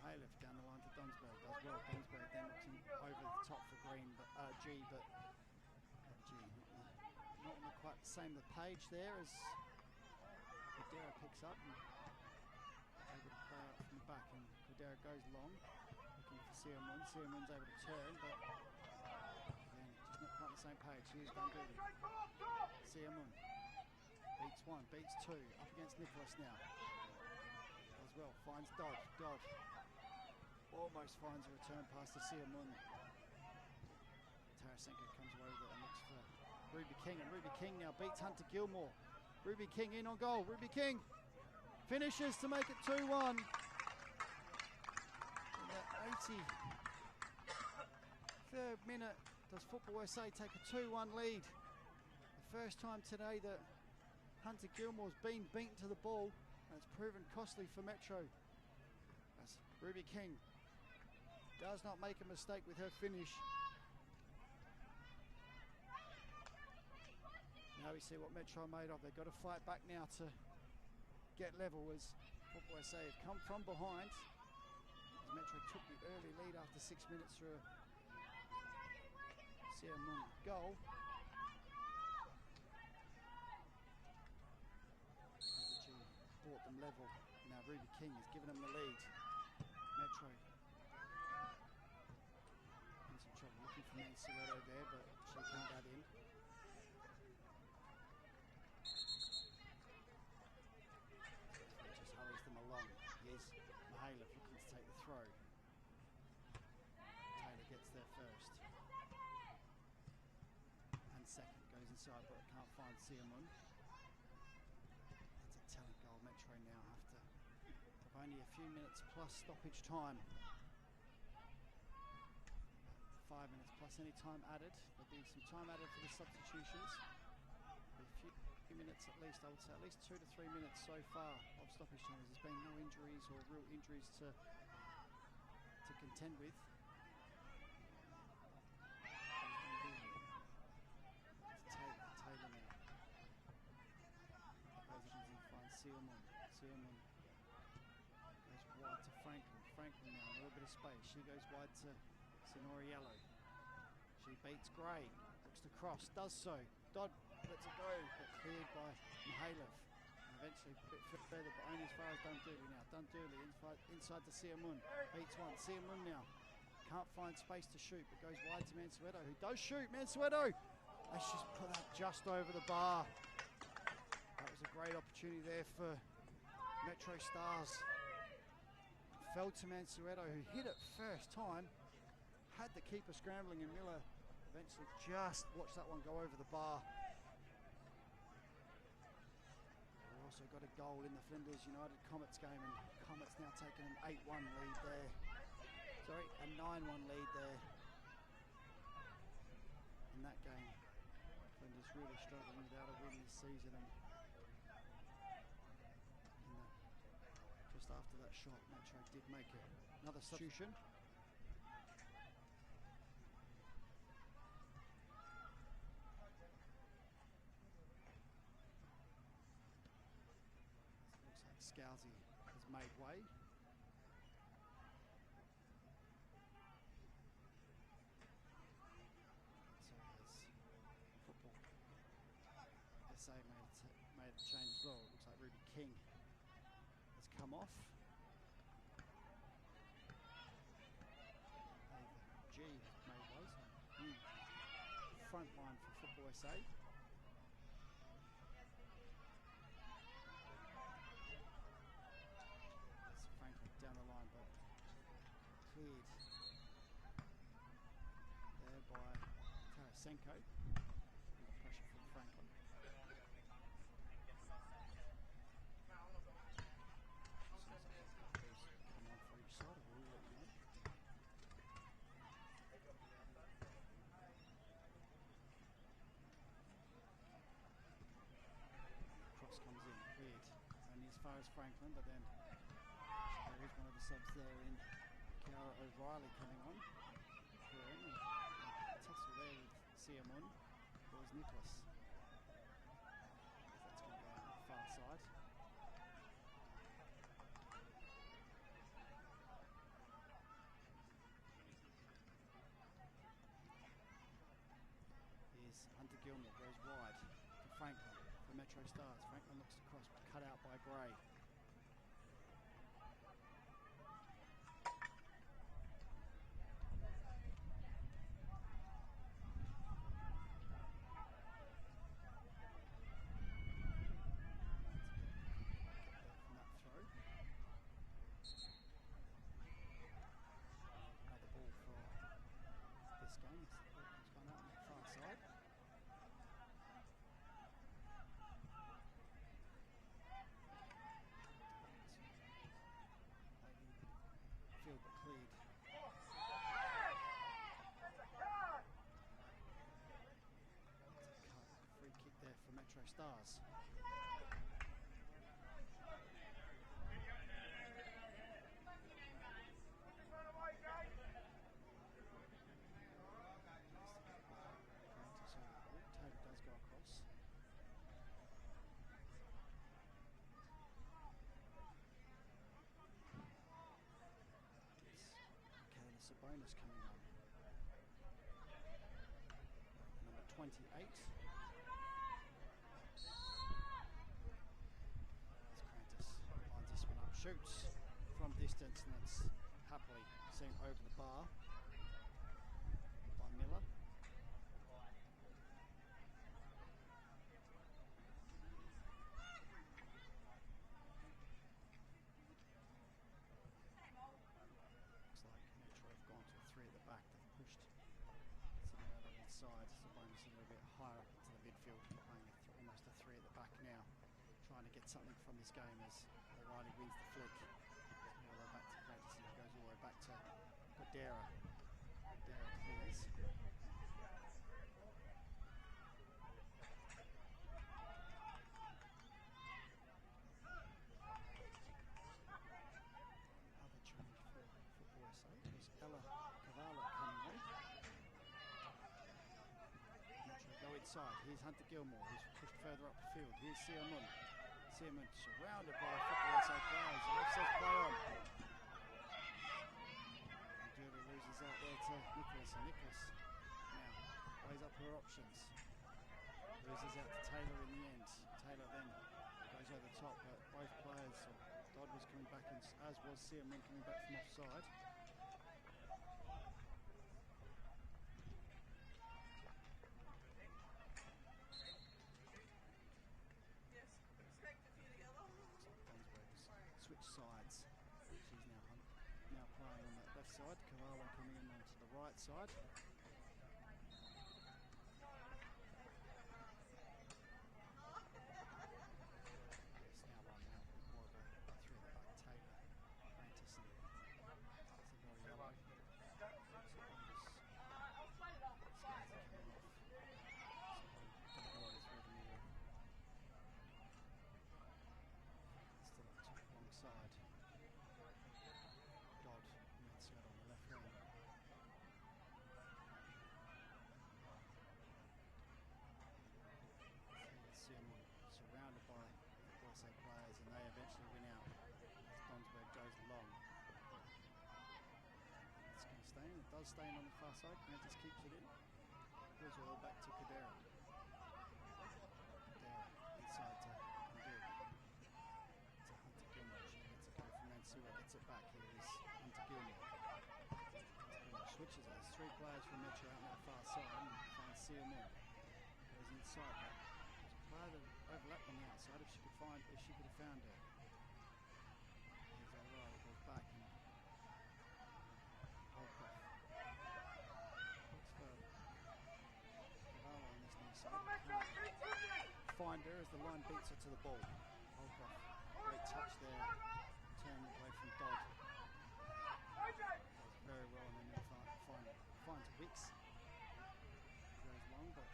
Halef down the line to Donsberg. Does well. Donsberg then looks over the top for Green, but G, but G not on the quite the same page there as Cordero picks up and able to play out from the back, and Cordero goes long, looking for Siamun. Siamun's able to turn, but again, just not quite on the same page. Here's Dundee. Siamun beats one, beats two, up against Nicholas now. As well, finds Dodd. Dodd almost finds a return pass to Siamun. Tarasenko comes away with it and looks for Ruby King, and Ruby King now beats Hunter Gilmore. Ruby King in on goal. Ruby King finishes to make it 2-1. In the 83rd minute, does Football SA take a 2-1 lead. The first time today that Hunter Gilmore's been beaten to the ball, and it's proven costly for Metro, as Ruby King does not make a mistake with her finish. Now we see what Metro are made of. They've got to fight back now to get level, as Football SA have come from behind. As Metro took the early lead after 6 minutes through a Siamun goal. G brought them level. Now Ruby King has given them the lead. Metro in some trouble, looking for Mansueto there, but she can't get in. Just hurries them along. Here's Mihailov looking to take the throw. Taylor gets there first. And second, goes inside but can't find Siamun. That's a telling goal. Metro now have to have only a few minutes plus stoppage time. 5 minutes plus any time added. There'll be some time added for the substitutions. A few minutes at least, I would say at least 2 to 3 minutes so far of stoppage time. There's been no injuries or real injuries to contend with. Taylor now. Positions and finds Siamun. Siamun goes wide to Franklin. Franklin now, a little bit of space. She goes wide to Sinoriello. She beats Gray. Looks to cross. Does so. Dodd lets it go, but cleared by Mihailov. And eventually a bit further, but only as far as Dundee now. Dundee inside to Siamun. Beats one. Siamun now can't find space to shoot, but goes wide to Mansueto, who does shoot. Mansueto! Let's just put that just over the bar. That was a great opportunity there for MetroStars. Fell to Mansueto, who hit it first time. Had the keeper scrambling, and Miller eventually just watched that one go over the bar. We've also got a goal in the Flinders United Comets game, and Comets now taking an 8-1 lead there. Sorry, a 9-1 lead there in that game. Flinders really struggling without a win this season, and just after that shot, Metro did make another substitution. Looks like Scousey has made way. So has Football SA made a change as well. It looks like Ruby King has come off. Ava G has made way. So new front line for Football SA. That's Franklin down the line, but cleared there by Tarasenko. Pressure from Franklin. Come on for each side, we'll let you know. Cross comes in, cleared. Only as far as Franklin, but then there is one of the subs there in Kiara O'Reilly coming on. Clearing. Tussle there with Siamun. Was Nicholas. That's going to go on the far side. Here's Hunter Gilmore, goes wide to Franklin for MetroStars. Franklin looks across, but cut out by Gray. Field but cleared. Free kick there for MetroStars. Taylor does go across. It's a bonus coming on. Number 28. As Crantis lines this one up, shoots from distance, and it's happily seen over the bar by Miller. At the back, they've pushed something out of the inside. Sabonis a little bit higher up into the midfield, playing almost a 3 at the back now, trying to get something from this game as O'Reilly wins the flick. All the way back to Crantis, and goes all the way back to Godera. Godera clears. Other change for Football SA was Ella Cavallo coming on. Go inside. Here's Hunter Gilmore, who's pushed further up the field. Here's Siamun. Siamun surrounded by Football SA players. The left says play on. Julie loses out there to Nicholas, and Nicholas now weighs up her options. Loses out to Taylor in the end. Taylor then goes over the top, but both players, Dodd was coming back, and as was Siamun coming back from offside. Switch sides. She's now playing on that left side. Cavallo coming in onto the right side. It's now 1-0. staying on the far side. Prentice keeps it in. Goes all back to Cadera. Cadera inside to Andrew. To Hunter Gilmore. She gets it go from Mansua. Gets it back. Here is Hunter Gilmore. Switches it. There's 3 players from Metro out on that far side. And finds Sealmore. Goes inside. There's a player that overlapped on the outside if she could have found her. Here's O'Reilly. Goes back and Holcroft. Looks for Cavallo on this near side. Find her as the line beats her to the ball. Holcroft. Great touch there. Turn away from Dodd. Very well, and then finds Wicks. Goes long, but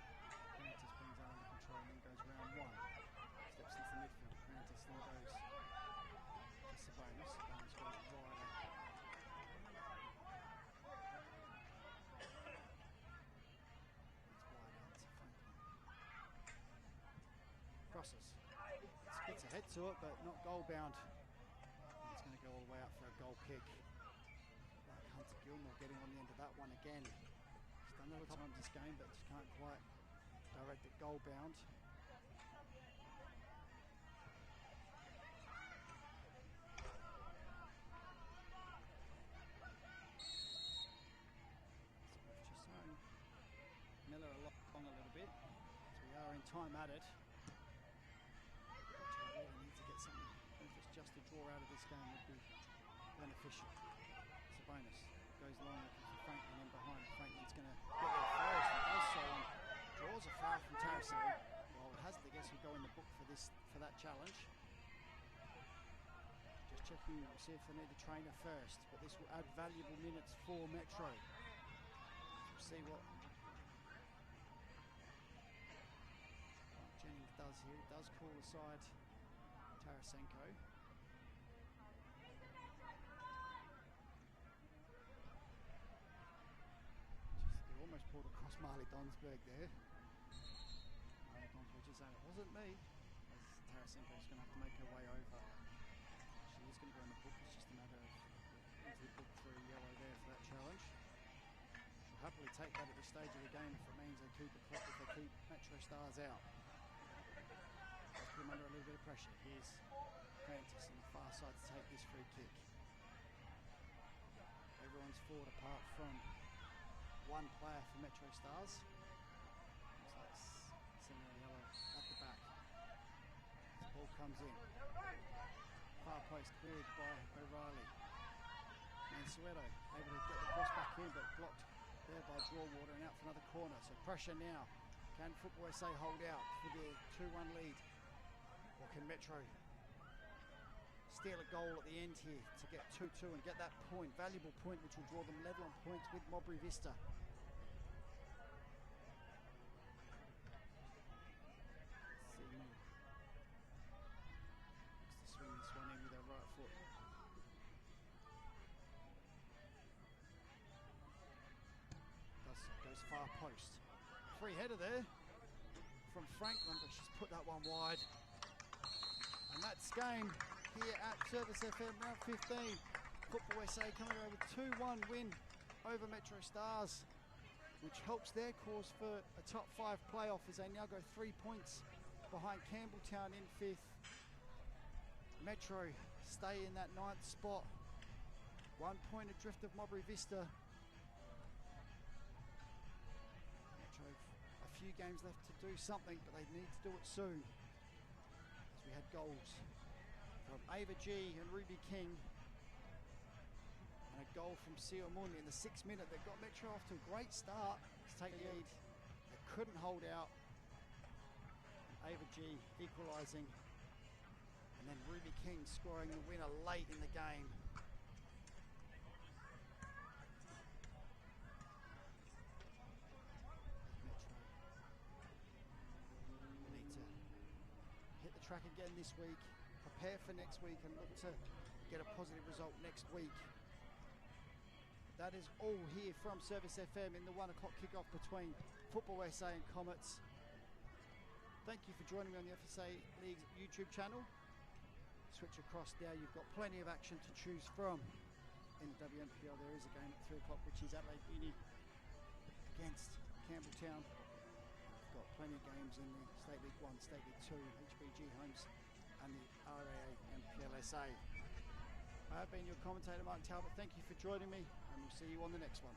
Prentice brings that under control and then goes round 1. Steps into the midfield. Prentice then goes to Sabonis. Sabonis goes wider. It's wide out to Franklin. Crosses. Gets ahead to it, but not goal bound. It's going to go all the way out for a goal kick. Hunter Gilmore getting on the end of that one again. He's done that a couple times this game, but just can't quite direct it goal bound. So we've just thrown Miller along a little bit, so we are in time added. Which I really need to get something, if it's just a draw out of this game would be beneficial. Sabonis goes long looking for Franklin in behind. Franklin's going to get there first. He does so and draws a foul from Tarasenko. Well, Hazard, I guess, will go in the book for that challenge. Just checking, we'll see if they need the trainer first, but this will add valuable minutes for Metro. We'll see what Jennings does here. He does call aside Tarasenko. Almost pulled across Marley Donsberg there. Marley Donsberg just saying it wasn't me. As Tarasenko's going to have to make her way over. She is going to go in the book. It's just a matter of into the book through yellow there for that challenge. She'll happily take that at this stage of the game if it means they keep the clock, if they keep MetroStars out. Let's put them under a little bit of pressure. Here's Prentice on the far side to take this free kick. Everyone's forward apart from one player for MetroStars. Looks like similar yellow at the back. The ball comes in. Far post cleared by O'Reilly. Mansueto able to get the cross back in, but blocked there by Drawater and out for another corner. So pressure now. Can Football SA hold out for the 2-1 lead? Or can Metro steal a goal at the end here to get 2-2 and get that point, valuable point, which will draw them level on points with Mowbray Vista. Looks to swing this one in with her right foot. Goes far post. Free header there from Franklin, but she's put that one wide. And that's game here at Service FM round 15. Football SA coming away with 2-1 win over MetroStars, which helps their cause for a top 5 playoff as they now go 3 points behind Campbelltown in 5th. Metro stay in that 9th spot, 1 point adrift of Mowbray Vista. Metro a few games left to do something, but they need to do it soon. As we had goals from Ava G and Ruby King, and a goal from Sio Mun in the 6th minute that got Metro off to a great start to take the lead. They couldn't hold out. Ava G equalising, and then Ruby King scoring the winner late in the game. Metro need to hit the track again this week, prepare for next week, and look to get a positive result next week. That is all here from Service FM in the 1 o'clock kickoff between Football SA and Comets. Thank you for joining me on the FSA League's YouTube channel. Switch across now, you've got plenty of action to choose from. in the WNPL, there is a game at 3 o'clock, which is Adelaide Uni against Campbelltown. We've got plenty of games in the State League 1, State League 2, HBG Homes and the RAA MPLSA. I have been your commentator, Mark Talbot. Thank you for joining me, and we'll see you on the next one.